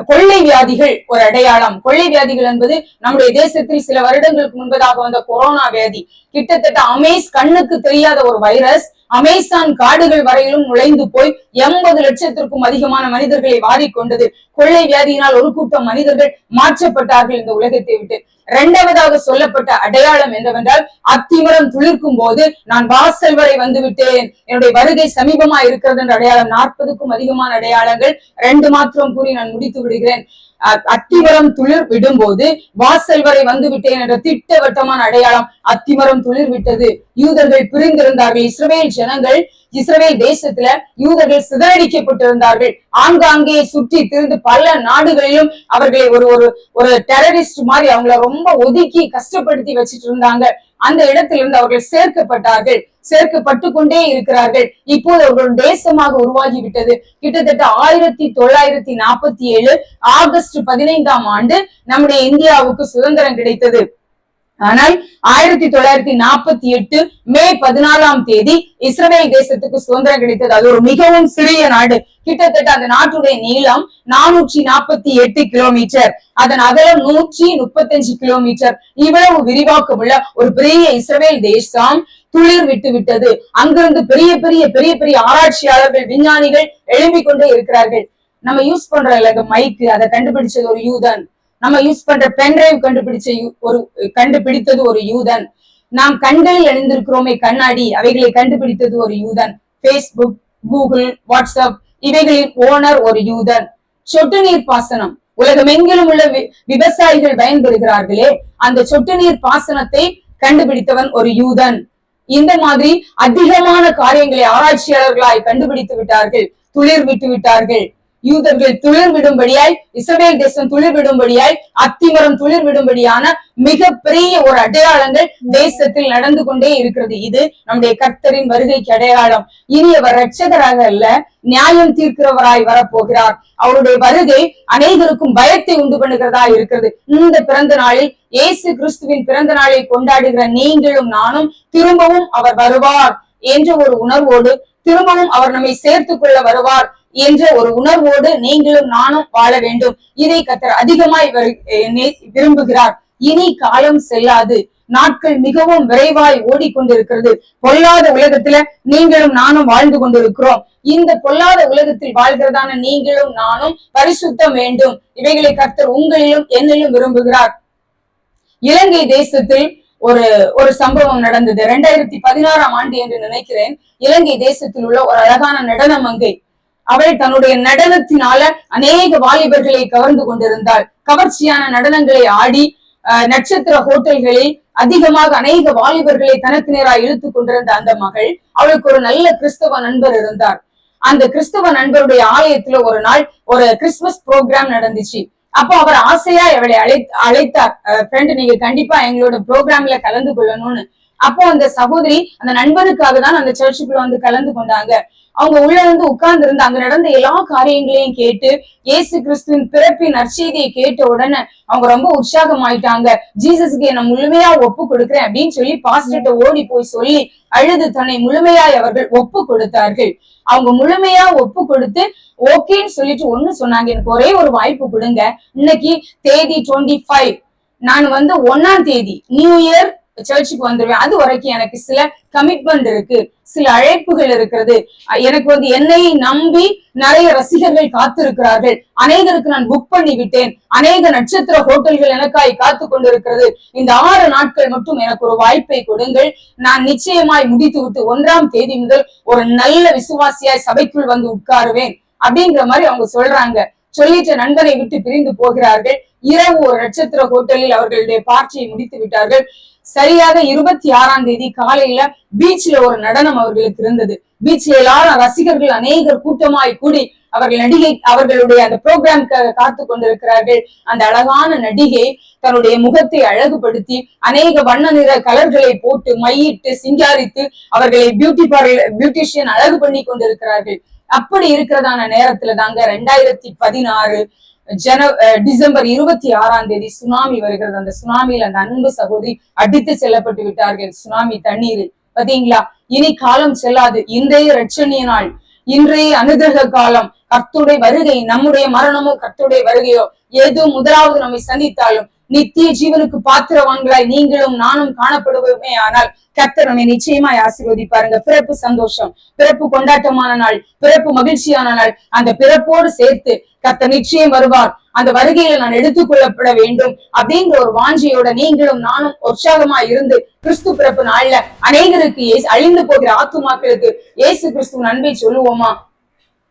கொள்ளை வியாதிகள் ஒரு அடையாளம். கொள்ளை வியாதிகள் என்பது நம்முடைய தேசத்தில் சில வருடங்களுக்கு முன்பதாக வந்த கொரோனா வியாதி. கிட்டத்தட்ட கண்ணுக்கு தெரியாத ஒரு வைரஸ் அமேசான் காடுகள் வரையிலும் நுழைந்து போய் 80 லட்சத்திற்கும் அதிகமான மனிதர்களை வாரிக்கொண்டது. கொள்ளை வியாதியினால் ஒரு கூட்டம் மனிதர்கள் மாற்றப்பட்டார்கள் இந்த உலகத்தை விட்டு. 2வதாக சொல்லப்பட்ட அடையாளம் என்னவென்றால், அத்திமரம் துளிர்க்கும் போது நான் வாசல் வரை வந்து விட்டேன், என்னுடைய வருகை சமீபமா இருக்கிறது என்ற அடையாளம். 40க்கும் அதிகமான அடையாளங்கள். 2 மாத்திரம் கூறி நான் முடித்து விடுகிறேன். அத்திமரம் துளிர் விடும்போது வாசல் வரை வந்து விட்டேன் என்ற திட்டவட்டமான அடையாளம். அத்திமரம் துளிர் விட்டது. யூதர்கள் பிரிந்திருந்தார்கள். இஸ்ரவேல் ஜனங்கள், இஸ்ரவேல் தேசத்துல யூதர்கள் சிதறடிக்கப்பட்டிருந்தார்கள். ஆங்காங்கே சுற்றி திரிந்து பல நாடுகளிலும் அவர்களை ஒரு டெரரிஸ்ட் மாதிரி அவங்களை ரொம்ப ஒதுக்கி கஷ்டப்படுத்தி வச்சிட்டு இருந்தாங்க. அந்த இடத்திலிருந்து அவர்கள் சேர்க்கப்பட்டார்கள். சேர்க்கப்பட்டு கொண்டே இருக்கிறார்கள். இப்போது அவர்கள் தேசமாக உருவாகிவிட்டது. கிட்டத்தட்ட 1947 ஆகஸ்ட் 15ஆம் ஆண்டு நம்முடைய இந்தியாவுக்கு சுதந்திரம் கிடைத்தது. ஆனால் 1948 மே 14ஆம் தேதி இஸ்ரவேல் தேசத்துக்கு சுதந்திரம் கிடைத்தது. அது ஒரு மிகவும் சிறிய நாடு. கிட்டத்தட்ட அந்த நாட்டுடைய நீளம் 448 கிலோமீட்டர், அதன் அகலம் 135 கிலோமீட்டர். இவ்வளவு விரிவாக்கமுள்ள ஒரு பெரிய இஸ்ரவேல் தேசம் துளிர் விட்டு விட்டது. அங்கிருந்து பெரிய பெரிய பெரிய பெரிய ஆராய்ச்சியாளர்கள், விஞ்ஞானிகள் எழும்பிக் கொண்டே இருக்கிறார்கள். நம்ம யூஸ் பண்ற மைக்கு, அதை கண்டுபிடிச்சது ஒரு யூதன். நம்ம யூஸ் பண்ற பென்டிரைவ் கண்டுபிடித்தது ஒரு யூதன். நாம் கண்களில் அணிந்திருக்கிறோமே கண்ணாடி, அவைகளை கண்டுபிடித்தது ஒரு யூதன். பேஸ்புக், கூகுள், வாட்ஸ்அப் இவைகளின் ஓனர் ஒரு யூதன். சொட்டு நீர் பாசனம் உலகமெங்கிலும் உள்ள விவசாயிகள் பயன்பெறுகிறார்களே, அந்த சொட்டு நீர் பாசனத்தை கண்டுபிடித்தவன் ஒரு யூதன். இந்த மாதிரி அதிகமான காரியங்களை ஆராய்ச்சியாளர்களாய் கண்டுபிடித்து விட்டார்கள். துளிர் விட்டு விட்டார்கள். யூதர்கள் துளிர் விடும்படியாய், இஸ்ரவேல் தேசம் துளிர் விடும்படியாய், அத்திமரம் துளிர் விடும்படியான மிகப்பெரிய ஒரு அடையாளங்கள் தேசத்தில் நடந்து கொண்டே இருக்கிறது. இது நம்முடைய கர்த்தரின் வருகைக்கு அடையாளம். இனி அவர் இரட்சகராக அல்ல, நியாயம் தீர்க்கிறவராய் வரப்போகிறார். அவருடைய வருகை அனைவருக்கும் பயத்தை உண்டு பண்ணுகிறதா இருக்கிறது. இந்த பிறந்த நாளில், இயேசு கிறிஸ்துவின் பிறந்த நாளை கொண்டாடுகிற நீங்களும் நானும் திரும்பவும் அவர் வருவார் என்ற ஒரு உணர்வோடு, திரும்பவும் அவர் நம்மை சேர்த்துக் கொள்ள வருவார் என்ற ஒரு உணர்வோடு நீங்களும் நானும் வாழ வேண்டும். இதை கர்த்தர் அதிகமாய் விரும்புகிறார். இனி காலம் செல்லாது. நாட்கள் மிகவும் விரைவாய் ஓடிக்கொண்டிருக்கிறது. பொல்லாத உலகத்துல நீங்களும் நானும் வாழ்ந்து கொண்டிருக்கிறோம். இந்த பொல்லாத உலகத்தில் வாழ்கிறதான நீங்களும் நானும் பரிசுத்தம் வேண்டும். இவைகளை கர்த்தர் உங்களிலும் என்னிலும் விரும்புகிறார். இலங்கை தேசத்தில் ஒரு சம்பவம் நடந்தது. 2016ஆம் ஆண்டு என்று நினைக்கிறேன். இலங்கை தேசத்தில் உள்ள ஒரு அழகான நடன மங்கை, அவள் தன்னுடைய நடனத்தினால அநேக வாலிபர்களை கவர்ந்து கொண்டிருந்தாள். கவர்ச்சியான நடனங்களை ஆடி நட்சத்திர ஹோட்டல்களில் அதிகமாக அநேக வாலிபர்களை தனக்கு நேராக இழுத்து கொண்டிருந்த அந்த மகள், அவளுக்கு ஒரு நல்ல கிறிஸ்தவ நண்பர் இருந்தார். அந்த கிறிஸ்தவ நண்பருடைய ஆலயத்துல ஒரு நாள் ஒரு கிறிஸ்துமஸ் ப்ரோக்ராம் நடந்துச்சு. அப்போ அவர் ஆசையா அவளை அழைத்தார். ஃப்ரெண்ட், நீங்க கண்டிப்பா எங்களோட ப்ரோக்ராம்ல கலந்து கொள்ளணும்னு. அப்போ அந்த சகோதரி அந்த நண்பனுக்காக தான் அந்த சர்ச்சுக்குள்ள வந்து கலந்து கொண்டாங்க. அவங்க உள்ள இருந்து உட்கார்ந்து இருந்து அங்க நடந்த எல்லா காரியங்களையும் கேட்டு, இயேசு கிறிஸ்துவின் பிறப்பின் நற்செய்தியை கேட்ட உடனே அவங்க ரொம்ப உற்சாகமாயிட்டாங்க. ஜீசஸ்க்கு என்ன முழுமையா ஒப்பு கொடுக்கிறேன் அப்படின்னு சொல்லி பாஸ்டர்ட்ட ஓடி போய் சொல்லி அழுது தன்னை முழுமையாய் அவர்கள் ஒப்பு கொடுத்தார்கள். அவங்க முழுமையா ஒப்பு கொடுத்து ஓகேன்னு சொல்லிட்டு ஒண்ணு சொன்னாங்க, எனக்கு ஒரே ஒரு வாய்ப்பு கொடுங்க, இன்னைக்கு தேதி 25, நான் 1ஆம் தேதி நியூ இயர் சர்ச்சுக்கு வந்துருவேன். அது வரைக்கும் எனக்கு சில கமிட்மெண்ட் இருக்கு, சில அழைப்புகள் இருக்கிறது. எனக்கு என்னை நம்பி நிறைய ரசிகர்கள் காத்திருக்கிறார்கள். அநேகருக்கு நான் புக் பண்ணி விட்டேன். அநேக நட்சத்திர ஹோட்டல்கள் எனக்காய் காத்து கொண்டிருக்கிறது. இந்த 6 நாட்கள் மட்டும் எனக்கு ஒரு வாய்ப்பை கொடுங்கள். நான் நிச்சயமாய் முடித்து விட்டு 1ஆம் தேதி முதல் ஒரு நல்ல விசுவாசியாய் சபைக்குள் வந்து உட்காருவேன் அப்படிங்கிற மாதிரி அவங்க சொல்றாங்க. சொல்லிட்டு நண்பரை விட்டு பிரிந்து போகிறார்கள். இரவு ஒரு நட்சத்திர ஹோட்டலில் அவர்களுடைய பார்ட்டியை முடித்து விட்டார்கள். சரியாக 26ஆம் தேதி காலையில பீச்ல ஒரு நடனம் அவர்களுக்கு இருந்தது. பீச்ல எல்லாரும் ரசிகர்கள் அநேகர் கூட்டமாய் கூடி அவர்களுடைய அந்த ப்ரோக்ராம்காக காத்து கொண்டிருக்கிறார்கள். அந்த அழகான நடிகை தன்னுடைய முகத்தை அழகுபடுத்தி அநேக வண்ண நிற கலர்களை போட்டு மையிட்டு சிங்காரித்து அவர்களை பியூட்டிஷியன் அழகு பண்ணி கொண்டிருக்கிறார்கள். அப்படி இருக்கிறதான நேரத்துல தாங்க 2016 டிசம்பர் 26ஆம் தேதி சுனாமி வருகிறது. அந்த சுனாமியில் அந்த அன்பு சகோதரி அடித்து செல்லப்பட்டு விட்டார்கள் சுனாமி தண்ணீரில். பாத்தீங்களா, இனி காலம் செல்லாது. இன்றைய இரட்சணிய நாள், இன்றைய அனுகிரக காலம், கர்த்தருடைய வருகை, நம்முடைய மரணமோ கர்த்தருடைய வருகையோ எது முதலாவது நம்மை சந்தித்தாலும் நித்திய ஜீவனுக்கு பாத்திரவான்களாய் நீங்களும் நானும் காணப்படுவோமே. ஆனால் கர்த்தர் நம்மை நிச்சயமாய் ஆசீர்வதிப்பாருங்க. பிறப்பு சந்தோஷம், பிறப்பு கொண்டாட்டமான நாள், பிறப்பு மகிழ்ச்சியான நாள். அந்த பிறப்போடு சேர்த்து கர்த்தர் நிச்சயம் வருவார். அந்த வருகையில நான் எடுத்துக்கொள்ளப்பட வேண்டும் அப்படிங்கிற ஒரு வாஞ்சியோட நீங்களும் நானும் உற்சாகமா இருந்து கிறிஸ்து பிறப்பு நாள்ல அநேகருக்கு அழிந்து போகிற ஆத்துமாக்களுக்கு இயேசு கிறிஸ்துவின் அன்பை சொல்லுவோமா?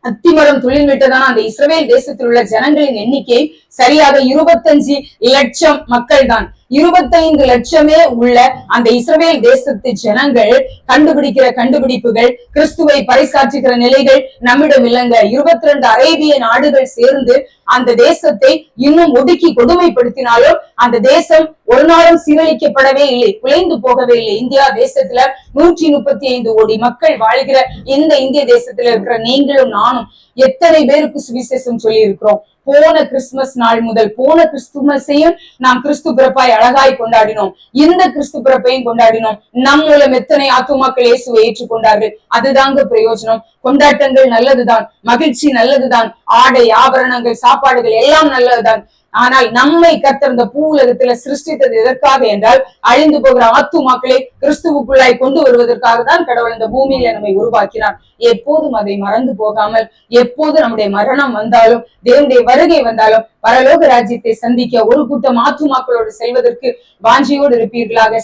அத்திமரம் துளிர் விட்டதான அந்த இஸ்ரவேல் தேசத்தில் உள்ள ஜனங்களின் எண்ணிக்கை சரியாக 25 லட்சம் மக்கள் தான். 25 லட்சமே உள்ள அந்த இஸ்ரவேல் தேசத்து ஜனங்கள் கண்டுபிடிக்கிற கண்டுபிடிப்புகள், கிறிஸ்துவை பறைசாற்றுகிற நிலைகள் நம்மிடம் இல்லைங்க. 22 அரேபிய நாடுகள் சேர்ந்து அந்த தேசத்தை இன்னும் ஒடுக்கி கொடுமைப்படுத்தினாலும் அந்த தேசம் ஒரு நாளும் சீரழிக்கப்படவே இல்லை, குலைந்து போகவே இல்லை. இந்தியா தேசத்துல 135 கோடி மக்கள் வாழ்கிற இந்த இந்திய தேசத்துல இருக்கிற நீங்களும் நானும் எத்தனை பேருக்கு சுவிசேஷம் சொல்லி இருக்கிறோம்? போன கிறிஸ்துமஸ் நாள் முதல் போன கிறிஸ்துமஸையும் நாம் கிறிஸ்து பிறப்பாய் அழகாய் கொண்டாடினோம். இந்த கிறிஸ்து பிறப்பையும் கொண்டாடினோம். நம் மூலம் எத்தனை ஆத்துமாக்கள் இயேசுவை ஏற்றுக்கொண்டார்கள். அதுதாங்க பிரயோஜனம். கொண்டாட்டங்கள் நல்லதுதான், மகிழ்ச்சி நல்லதுதான், ஆடை ஆபரணங்கள் சாப்பாடுகள் எல்லாம் நல்லதுதான். ஆனால் நம்மை கர்த்தர் இந்த பூ உலகத்துல சிருஷ்டித்தது எதற்காக என்றால் அழிந்து போகிற ஆத்துமாக்களை கிறிஸ்துவுக்குள்ளாய் கொண்டு வருவதற்காக தான் கடவுள் இந்த பூமியில நம்மை உருவாக்கினார். எப்போதும் அதை மறந்து போகாமல், எப்போது நம்முடைய மரணம் வந்தாலும் தேவனுடைய வருகை வந்தாலும் பரலோக ராஜ்யத்தை சந்திக்க ஒரு கூட்டம் ஆத்துமாக்களோடு செல்வதற்கு வாஞ்சியோடு இருப்பீர்களாக,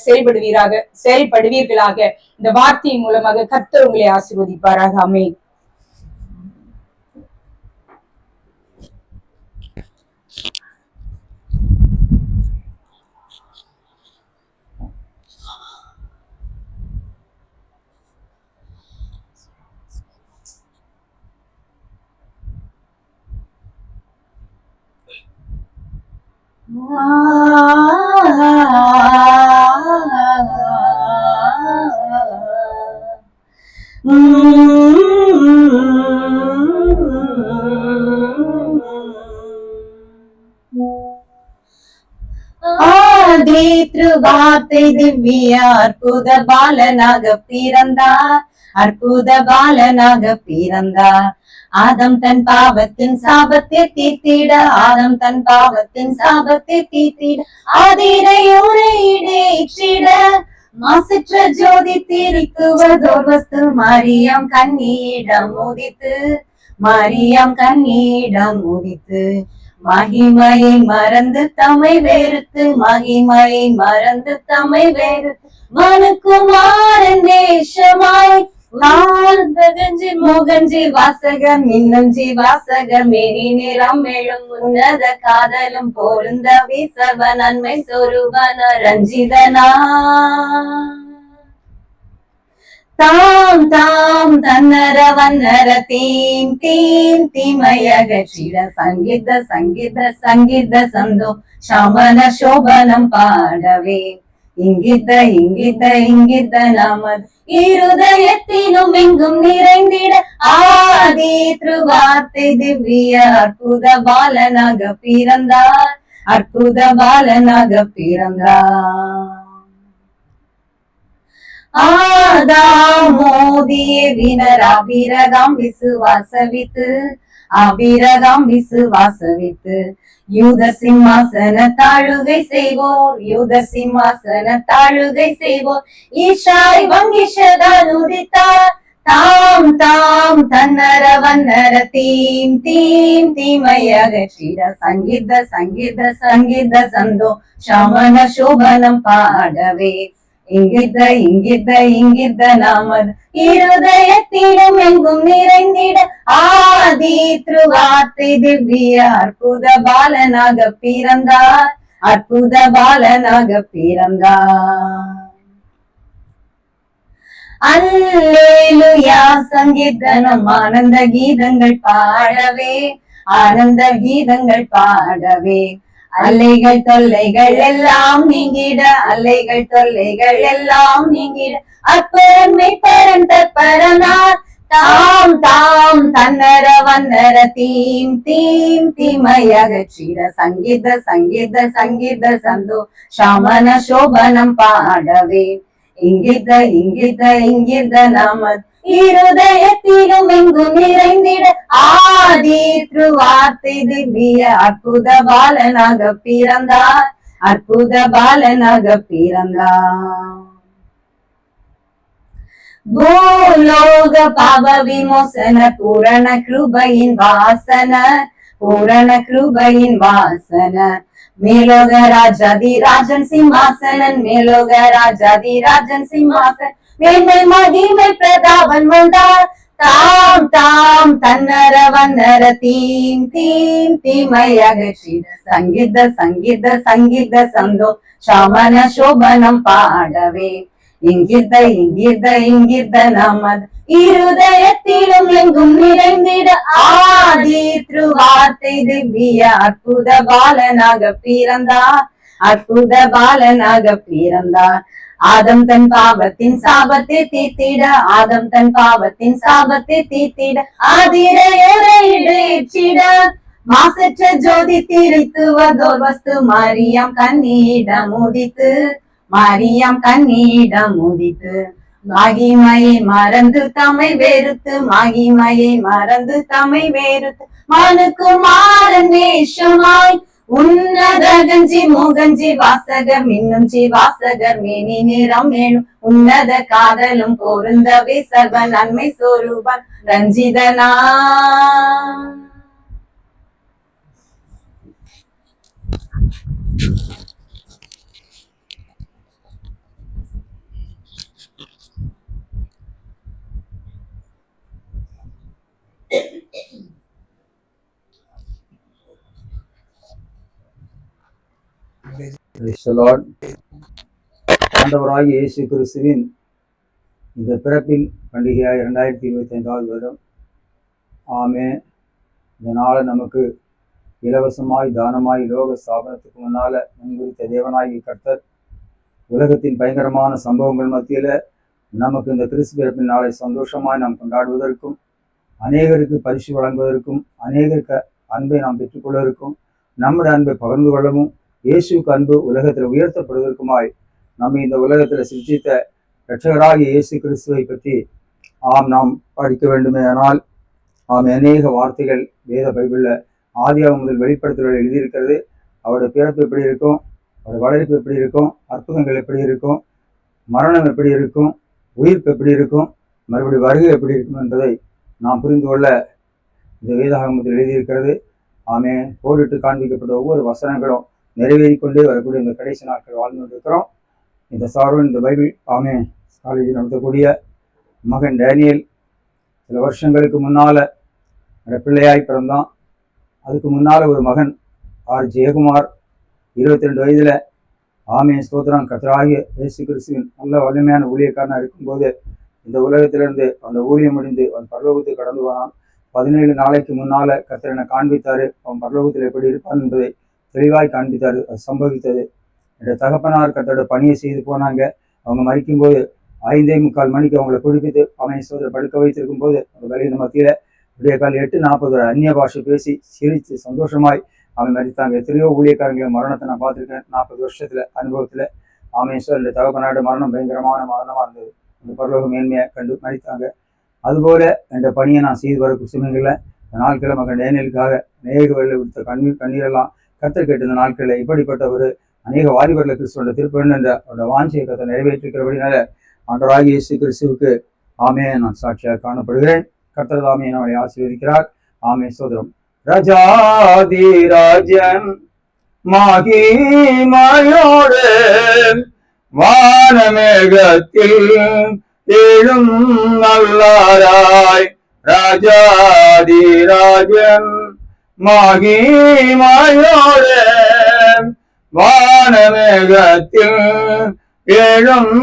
செயல்படுவீர்களாக. இந்த வார்த்தையின் மூலமாக கர்த்தர் உங்களை ஆசீர்வதிப்பாராக. ஆமென். வார்த்தை திவ்ய அற்புத பாலனாக பிறந்தார், அற்புத பாலனாக பிறந்தார். ஆதம் தன் பாவத்தின் சாபத்தை தீர்த்திட, ஆதம் தன் பாவத்தின் சாபத்தை தீர்த்திட, ஆதிரையுரையிட மாசற்ற ஜோதி தீரிக்குவதோர் வஸ்து மரியம் கண்ணியிடம் உதித்து, மரியம் கண்ணியிடம் உதித்து மகிமையை மறந்து தம்மை வெறுத்து, மகிமையை மறந்து தம்மை வெறுத்து மனுக்குமாரன் தேசமாய் மோகஞ்சி வாசகம் இன்னும் ஜி வாசகம் மேரி நிறம் எழும் உன்னத காதலும் பொருந்த விசவ நன்மை சொருவன ரஞ்சிதனா தாம் தாம் தன்னர வன்னர தீம் தீம் தீமையகற்றிட சங்கீத சங்கீத சங்கீத சந்தோ சமன சோபனம் பாடவே இங்கித இங்கித இங்கித நமது இருதயத்திலும் எங்கும் நிறைந்திட ஆதி திருவார்த்தை திவ்ய அற்புத பாலனாக பிறந்தார், அற்புத பாலனாக பிறந்தார். ஆதாம் மோதிய வினராபிரகாம் விசுவாசவித்து, ஆபிரகாம் விசுவாசவித்து யூத சிம்மாசன தாழுகை செய்வோர், யூத சிம்மாசன தாழுகை செய்வோர். ஈஷாய் வங்கிஷதான் உதித்தார், தாம் தாம் தன்னர வன்னர தீம் தீம் தீமை அகற்றிட சங்கீத சங்கீத சங்கீத சந்தோ சமண சோபனம் பாடவே. இங்கித இங்கித இங்கித நாமது இருதயத்திலும் எங்கும் நிறைந்திட ஆதி திருவார்த்தை திவ்ய அற்புத பாலனாக பிறந்தார், அற்புத பாலனாக பிறந்தார். அல்லேலுயா சங்கீதனம் ஆனந்த கீதங்கள் பாடவே, ஆனந்த கீதங்கள் பாடவே. அலைகள் தொல்லைகள் எல்லாம் நீங்கிட, அலைகள் தொல்லைகள் எல்லாம் நீங்கிட அப்பெருமை பரந்த பரனார் தாம் தாம் தன்னர வன்னர தீம் தீம் தீமை அகற்றிட சங்கீத சங்கீத சங்கீத சந்தோ சமண சோபனம் பாடவே. இங்கித இங்கித இங்கித நாமத் இருதயத்திலும் எங்கும் நிறைந்திட ஆதி திருவார்த்தை திவ்ய அற்புத பாலனாக பிறந்தார், அற்புத பாலனாக பிறந்தார். பூலோக பாவ விமோசன பூரண கிருபையின் வாசன, பூரண கிருபையின் வாசன. மேலோக ராஜாதி ராஜன் சிம்மாசனன், மேலோக ராஜாதி ராஜன் சிம்மாசன். மேன்மை மகிமை பிரதாபன் வந்தார், தாம் தாம் தன்னர வன்னர தீம் தீம் தீமை அகற்றிட சங்கீத சங்கீத சங்கீத சந்தோ சமண சோபனம் பாடவே. இங்கித இங்கித இங்கித நாமது இருதயத்திலும் எங்கும் நிறைந்திட ஆதி திருவார்த்தை திவ்ய அற்புத பாலனாக பிறந்தார், அற்புத பாலனாக பிறந்தார். ஆதம் தன் பாவத்தின் சாபத்தை தீர்த்திட, ஆதம் தன் பாவத்தின் சாபத்தை தீர்த்திட ஆதிரையிட மாசற்ற ஜோதி திரித்துவதோர் வஸ்து மாரியாம் கன்னியிடம் உதித்து, மாரியாம் கன்னியிடம் உதித்து. மகிமையை மறந்து தம்மை வெறுத்து, மகிமையை மறந்து தம்மை வெறுத்து மனுக்கு மாறன் வேஷமாய் உன்னத கஞ்சி முகஞ்சி வாசகர் மின்னும் ஜி வாசகர் மேனி நிறம் வேணும் உன்னத காதலும் பொருந்தவே சர்வ நன்மை சொரூபன் ரஞ்சிதனா. Praise the Lord. ஆண்டவராகிய இயேசு கிறிஸ்துவின் இந்த பிறப்பின் பண்டிகையாக 2025 வருடம். ஆமே. இந்த நாளை நமக்கு இலவசமாய் தானமாய் லோக ஸ்தாபனத்துக்கு முன்னால முன்குறித்த தேவனாகி கர்த்தர் உலகத்தின் பயங்கரமான சம்பவங்கள் மத்தியில நமக்கு இந்த கிறிஸ்து பிறப்பின் நாளை சந்தோஷமாய் நாம் கொண்டாடுவதற்கும், அநேகருக்கு பரிசு வழங்குவதற்கும், அநேகருக்கு அன்பை நாம் பெற்றுக்கொள்வதற்கும், நம்முடைய அன்பை பகிர்ந்து கொள்ளவும், இயேசுக்கு அன்பு உலகத்தில் உயர்த்தப்படுவதற்குமாய் நம்மை இந்த உலகத்தில் சிருஷ்டித்த இரட்சகராகிய இயேசு கிறிஸ்துவை பற்றி நாம் படிக்க வேண்டுமே. ஆனால் அநேக வார்த்தைகள் வேத பைபிளில் ஆதியாகமம் முதல் வெளிப்படுத்தல் எழுதியிருக்கிறது. அவருடைய பிறப்பு எப்படி இருக்கும், அவருடைய வளர்ப்பு எப்படி இருக்கும், அற்புதங்கள் எப்படி இருக்கும், மரணம் எப்படி இருக்கும், உயிர்ப்பு எப்படி இருக்கும், மறுபடியும் வருகை எப்படி இருக்கும் என்பதை நாம் புரிந்து கொள்ள இந்த வேதாகமத்தில் எழுதியிருக்கிறது. ஆமே. கோடிட்டு காண்பிக்கப்பட்ட ஒவ்வொரு வசனங்களும் நிறைவேறிக்கொண்டே வரக்கூடிய இந்த கடைசி நாட்கள் வாழ்ந்து கொண்டிருக்கிறோம். இந்த சார்வன் இந்த பைபிள் ஆமே காலேஜில் நடத்தக்கூடிய மகன் டேனியல் சில வருஷங்களுக்கு முன்னால பிள்ளையாய் பிறந்தான். அதுக்கு முன்னால ஒரு மகன் ஜெயக்குமார் 22 வயதுல ஆமே ஸ்தோத்திரம் கர்த்தராகிய இயேசு கிறிஸ்துவின் நல்ல வலிமையான ஊழியக்காரனாக இருக்கும்போது இந்த உலகத்திலிருந்து அந்த ஊழியம் முடிந்து அவன் பரலோகத்தை கடந்து போனான். 17 நாளைக்கு முன்னால கர்த்தர் என்னை காண்பித்தாரு. அவன் பரலோகத்தில் எப்படி இருப்பான் என்பதை தெளிவாய் காண்பித்தாரு. அது சம்பவித்தது. என்னுடைய தகப்பனார் கர்த்தரோட பணியை செய்து போனாங்க. அவங்க மறிக்கும்போது 5:45 மணிக்கு அவங்களை குடிப்பித்து அவன் சோதரை படுக்க வைத்திருக்கும் போது அந்த வழியின் மத்தியில விடிய கால் 8:40 அந்நிய பாஷை பேசி சிரித்து சந்தோஷமாய் அவன் மறித்தாங்க. எத்தனையோ ஊழியக்காரங்களை மரணத்தை நான் பார்த்துருக்கேன் 40 வருஷத்துல அனுபவத்துல. ஆமேஸ்வர் இந்த தகப்பனாரோட மரணம் பயங்கரமான மரணமா இருந்தது. அந்த பரலோக மேன்மையை கண்டு மறித்தாங்க. அதுபோல என்ற பணியை நான் செய்து வர சமயங்களில் இந்த நாட்களை மகன் டேனியலுக்காக அநேக வேலை விடுத்த கண்ணீரெல்லாம் கர்த்தர் கேட்டு இந்த நாட்களில் இப்படிப்பட்ட ஒரு அநேக வாலிபர்களை கிறிஸ்துவோட திருப்பெண் என்ற அவருடைய வாஞ்சியை கர்த்தர் நிறைவேற்றிருக்கிறபடினால ஆண்டவராகிய இயேசு கிறிஸ்துவுக்கு ஆமே நான் சாட்சியாக காணப்படுகிறேன். கர்த்தர் தாமே அவனை ஆசீர்வதிக்கிறார். ஆமே சோதரம். ராஜாதி ராஜன் மகிமையோடு வானமேகத்தில் எழும் நல்லாராய் ராஜாதி ராஜன் மகிமையோடு வானமேகத்தில் எழும்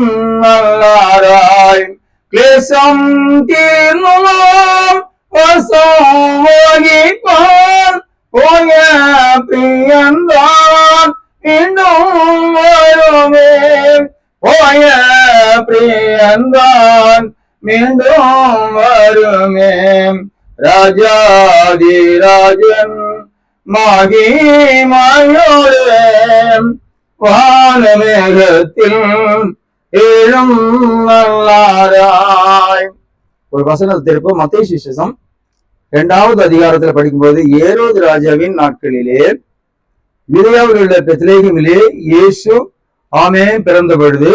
நல்லாராய் கிளேசம் தீர்ந்தோம் வகிப்பான் போய பிரியன்தான் இன்னும் வருமே போய பிரியன்தான் மீண்டும் வருமே ராஜாதி ராஜன் மகிமையோடு வானமேகத்தில் எழும் நல்லாராய். ஒரு வசனத்தை திருப்போம். மத்தேயு சுவிசேஷம் 2வது அதிகாரத்துல படிக்கும்போது ஏரோது ராஜாவின் நாட்களிலே யூதேயாவில் உள்ள பெத்லேகேமிலே இயேசு ஆமென் பிறந்த பொழுது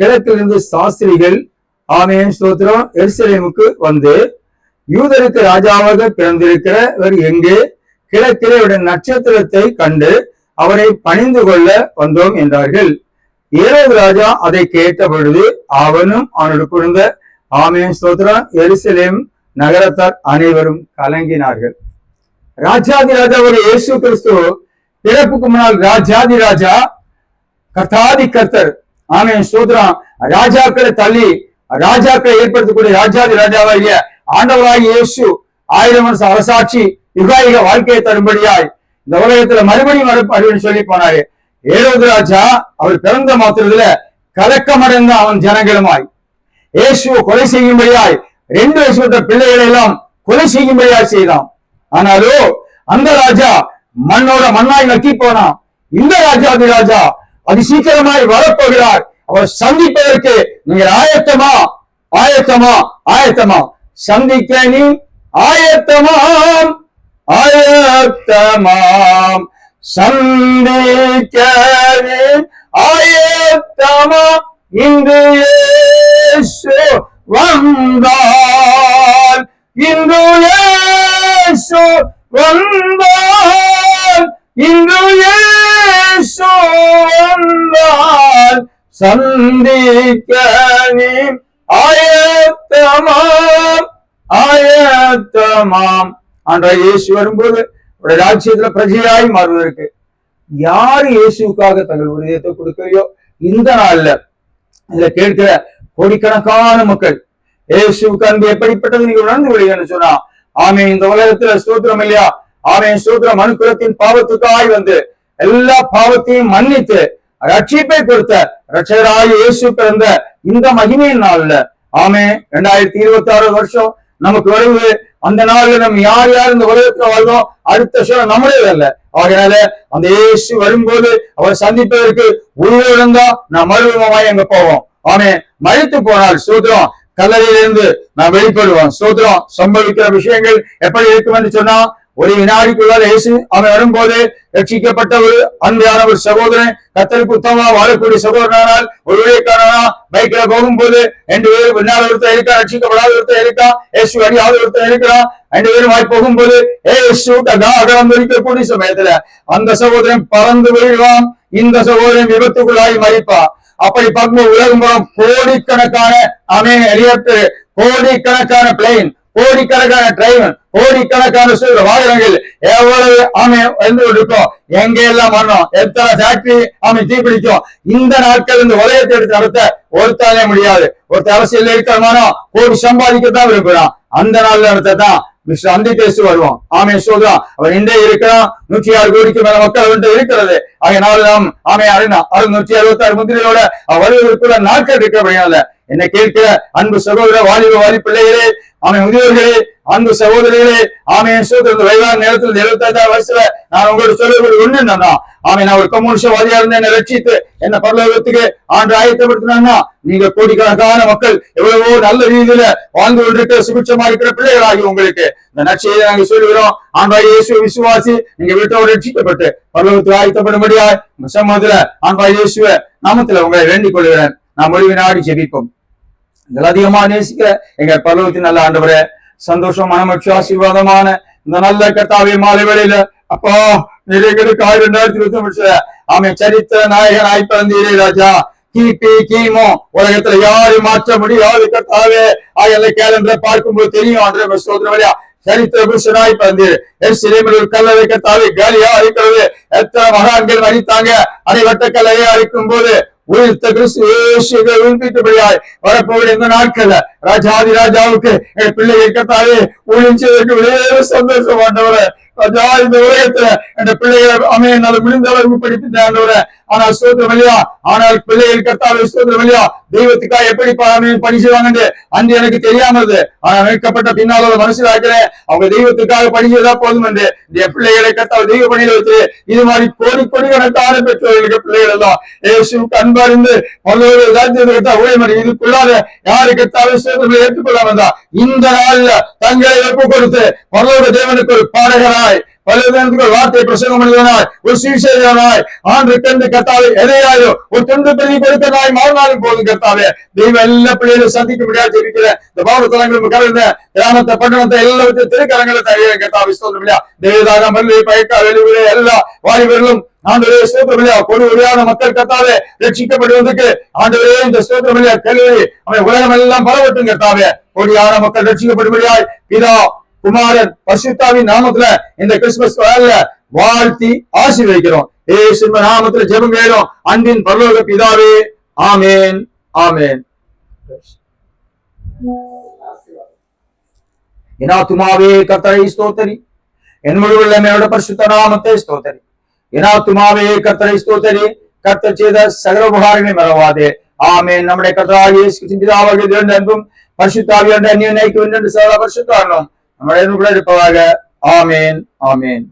கிழக்கிலிருந்து சாஸ்திரிகள் ஆமென் ஸ்தோத்திரம் எருசலேமுக்கு வந்து யூதருக்கு ராஜாவாக பிறந்திருக்கிறவர் எங்கே? கிழக்கிலே அவருடைய நட்சத்திரத்தை கண்டு அவரை பணிந்து கொள்ள வந்தோம் என்றார்கள். ஏரோது ராஜா அதை கேட்ட பொழுது அவனும் அவனோடு குழுந்த ஆமென் ஸ்தோத்திரம் எருசலேம் நகரத்தார் அனைவரும் கலங்கினார்கள். ராஜாதி ராஜா ஒரு இயேசு கிறிஸ்து பிறப்புக்கு முன்னால் ராஜாதி ராஜா கர்த்தாதி கர்த்தர் ஆமென் ஸ்தோத்திரம் ராஜாக்களை தள்ளி ராஜாக்களை ஏற்படுத்தக்கூடிய ராஜாதி ராஜாவாகிய ஆண்டவராகிய இயேசு 1000 வருஷம் அரசாட்சி யுகாயுக வாழ்க்கையை தரும்படியாய் இந்த உலகத்துல மறுபடியும் வருன்னு சொல்லி போனாரு. ஏரோது ராஜா அவர் பிறந்த மாத்திரத்துல கலக்கமடைந்த அவன் ஜனங்களுமாய் இயேசுவை கொலை செய்யும்படியாய் 2 வயசு பிள்ளைகளை எல்லாம் கொலை செய்யும்படியாய் செய்தான். ஆனாலோ அந்த ராஜா மண்ணோட மண்ணாய் நக்கி போனான். இந்த ராஜாதி ராஜா அதி சீக்கிரமாய் வரப்போகிறார். அவர் சந்திப்பதற்கு நீங்கள் ஆயத்தமா ஆயத்தமா ஆயத்தமா சந்திக்க நீ ஆயத்தமாம் ஆயத்தமாம் சந்திக்க நீ ஆயத்தமா இன்று இயேசு வந்தால் இன்று இயேசு வந்தால் இன்று இயேசு வந்தால் சந்திக்க நீ ஆயத்தமாம் ஆயத்தமாம். ஆண்டவராகிய இயேசு வரும்போது ஒரு ராஜ்யத்துல பிரஜையாய் மாறுவதற்கு யாரு இயேசுக்காக தங்கள் உதயத்தை கொடுக்கலையோ இந்த நாள்ல இதுல கேட்கிற கோடிக்கணக்கான மக்கள் இயேசுவுக்கு அன்பு எப்படிப்பட்டது நீங்க உணர்ந்து விடுங்கன்னு சொன்னா ஆமே இந்த உலகத்துல ஸ்தோத்திரம் இல்லையா? ஆமே ஸ்தோத்திரம் மனுக்குலத்தின் பாவத்துக்காய் வந்து எல்லா பாவத்தையும் மன்னித்து ரட்சிப்பை கொடுத்த ரட்சகராய இயேசு பிறந்த இந்த மகிமையின் நாள்ல ஆமே 2026 வருஷம் நமக்கு வருது. அந்த நாள்ல நம்ம யார் யார் இந்த உலகத்துல வாழ்ந்தோம் அடுத்த வருஷம் நம்மளே அல்ல. அதனால அந்த இயேசு வரும்போது அவர் சந்திப்பதற்கு உருவம் தான் நான் மறுரூபமாய் அங்க போவோம். ஆமே மறித்து போனால் சோதரம் கல்லறையிலிருந்து நான் வெளிப்படுவோம். சோதரம் சம்பவிக்கிற விஷயங்கள் எப்படி இருக்கும் என்று சொன்னா ஒரு வினாடிக்குள்ளால் இயேசு அவன் வரும்போது ரட்சிக்கப்பட்ட ஒரு அன்பான ஒரு சகோதரன் கர்த்தருக்கு உத்தமமா வாழக்கூடிய சகோதரனால் ஒரு ஊழியக்காரனா பைக்ல போகும்போது 2 பேரும் பின்னால் ஒருத்தர் இருக்கா, ரட்சிக்கப்படாத ஒருத்தர் இருக்கா, இயேசு அடியாத ஒருத்தர் இருக்கிறான். 2 பேரும் வாய் போகும்போது இயேசு அகலம் இருக்கக்கூடிய சமயத்துல அந்த சகோதரன் பறந்து விழுவான், இந்த சகோதரன் விபத்துக்குள்ளாகி மறிப்பான். அப்படி பார்க்கும்போது உலகம் மூலம் கோடிக்கணக்கான ஹெலிகாப்டர், கோடிக்கணக்கான பிளைன், கோடிக்கணக்கான டிரைவன், கோடிக்கணக்கான வாகனங்கள் எவ்வளவு வந்து இருக்கும். எங்க எல்லாம் வரணும், எத்தனை ஃபேக்டரி தீப்பிடிக்கும். இந்த நாட்கள் இந்த உலகத்தை எடுத்து நடத்த ஒருத்தாலே முடியாது. ஒருத்தர் அரசியல் இருக்கிறமானோ கோடி சம்பாதிக்கத்தான் விரும்புறான். அந்த நாள்ல நடத்தான் மிஸ்டர் அந்தி பேசு வருவோம். ஆமே சொல்றான் அவர் இன்றே இருக்கிறான். 106 கோடிக்கு மேல மக்கள் வந்து இருக்கிறது. அதனால நாம் ஆமே 166 முந்திரியோட வருவதற்குள்ள நாட்கள் இருக்கிறபடியால என்னை கேட்கிற அன்பு சகோதர வாலி பிள்ளைகளே, ஆமென், முதியோர்களே, அன்பு சகோதரிகளே, ஆமென், சோதரர் வயதான நேரத்தில் 75 வயசுல நான் உங்களோட சொல்ல ஒண்ணு என்னன்னா, ஆமென், நான் ஒரு கம்யூனிஸ்டவாதியா இருந்து என்னை ரட்சித்து என்ன பரலோகத்துக்கு ஆண்டு ஆயத்தப்படுத்தினா, நீங்க கோடிக்கணக்கான மக்கள் எவ்வளவோ நல்ல ரீதியில வாழ்ந்து கொண்டிருக்கிற சுபிட்சமா இருக்கிற பிள்ளைகளாகி உங்களுக்கு இந்த நற்செய்தியை நாங்க சொல்லுகிறோம். ஆண்டாய் இயேசுவை விசுவாசி நீங்க வீட்டோடு ரட்சிக்கப்பட்டு பரலோகத்துக்கு ஆயத்தப்படும்படியாய் சமூகத்துல ஆண்டாய் இயேசுவை நாமத்துல உங்களை வேண்டிக் கொள்கிறேன். நான் முடிவு நாடி ஜெபிப்போம். இதில் அதிகமா நேசிக்கிற எங்க பரலோகத்தின் நல்ல ஆண்டவரே, சந்தோஷம், மனமட்சி, ஆசீர்வாதமான இந்த நல்ல கர்த்தாவே மாலை வேளையில அப்பா நிறைகளுக்கு 2020 ஆமென் சரித்திர நாயகனாய் பிறந்தீரே ராஜா. கிபி கிமு உலகத்துல யாரும் மாற்ற முடியாது கர்த்தாவே. ஆயல்ல கேலண்டரை பார்க்கும்போது தெரியும் ஆண்டவரே, சோதனை வழியா சரித்திர புருஷனாய் பிறந்தீர். எருசலேமில் ஒரு கல்லறை கர்த்தாவே காலியா இருக்கிறது. எத்தனை மகான்கள் மறித்தாங்க. அனைவட்ட கல்லையா இருக்கும் போது உயிர்த்த கிறிஸ்து உயிர்ப்பித்தபடியாய் வரப்போகிற இந்த நாட்கள்ல ராஜாதி ராஜாவுக்கு என் பிள்ளைகள் கர்த்தாவே ஊழியம் செய்வதற்கு வெளியே சந்தோஷம் ஆண்டவரே. ராஜா, இந்த உலகத்துல என் பிள்ளைகளை அமைய முடிந்த அளவுக்கு படிப்பித்த ஆண்டவரே. ஆனால் ஸ்தோத்திரம் இல்லையா, ஆனால் பிள்ளைகள் கர்த்தாவே ஸ்தோத்திரம் இல்லையா, தெய்வத்துக்காக எப்படி பணி செய்வாங்க அன்று எனக்கு தெரியாமது. ஆனா மீட்கப்பட்ட பின்னால் மனசிலாக்கிறேன், அவங்க தெய்வத்துக்காக பணி செய்தா போதும் என்று இந்த பிள்ளைகளை கர்த்தாவை தெய்வ பணியில வச்சு இது மாதிரி கோடி கணக்கான பெற்றோர்களுக்கு பிள்ளைகள் எல்லாம் இயேசுவுக்கு அன்பறிந்து பல்வேறு ராஜ்யத்தை ஊழியமணி இதுக்குள்ளாத யாரு கர்த்தாவை ஸ்தோத்திரம் ஏற்றுக்கொள்ளாம இருந்தா இந்த நாள்ல தங்களை ஒப்பு கொடுத்து பரலோக தேவனுக்கு ஒரு பாடகராய் பலவிதத்துக்கு வார்த்தை பிரசங்கம் பண்ணுவதனாய் ஒரு சுவிசேஷனாய் ஆண்டு கண்டு கர்த்தாவே எதையாயோ ஒரு துண்டு பெரிய கொடுத்தனாய் மாறினாலும் போதும் கர்த்தாவே. தெய்வ எல்லா பிள்ளைகளும் சந்திக்க முடியாது ஜெபிக்கிற இந்த பாவத்தலங்களும் கலந்த கிராமத்தை பட்டணத்தை எல்லாவற்றையும் திருக்கரங்களை தருகிற கர்த்தாவே ஸ்தோத்திரம் இல்லையா. தேவதாக மல்லி பயக்கா வெளியூரே எல்லா வாலிபர்களும் ஆண்டவரே ஸ்தோத்திரம் இல்லையா, கொடியான மக்கள் கர்த்தாவே ரட்சிக்கப்படுவதற்கு ஆண்டவரே இந்த ஸ்தோத்திரம் இல்லையா கல்லூரி அவன் உலகம் எல்லாம் பரவட்டும் கர்த்தாவே. கொடியான மக்கள் ரட்சிக்கப்படும்படியாய் பிதா குமாரன் பரிசுத்தாவின் நாமத்துல இந்த கிறிஸ்துமஸ் வாழ்த்தி ஆசீர்வதிக்கிறோம். இயேசுவின் நாமத்துல ஜெபம் கேளும் அன்பின் பரலோக பிதாவே, ஆமென், ஆமென். என் ஆத்துமாவே கர்த்தரை ஸ்தோத்தரி, என் முழு உள்ளமையோட பரிசுத்த நாமத்தை ஸ்தோத்தரி. என் ஆத்துமாவே கர்த்தரை ஸ்தோத்தரி, கர்த்தர் செய்த சகல உபகாரங்களை மறவாதே. ஆமென். நம்முடைய கர்த்தராகிய இயேசு கிறிஸ்துவின் பிதாவாகிய அன்பும் பரிசுத்தாவியான அந்நிய நைக்கு சகல பரிசுத்தாரணும் நம்முடைய இருப்பதாக. ஆமென், ஆமென்.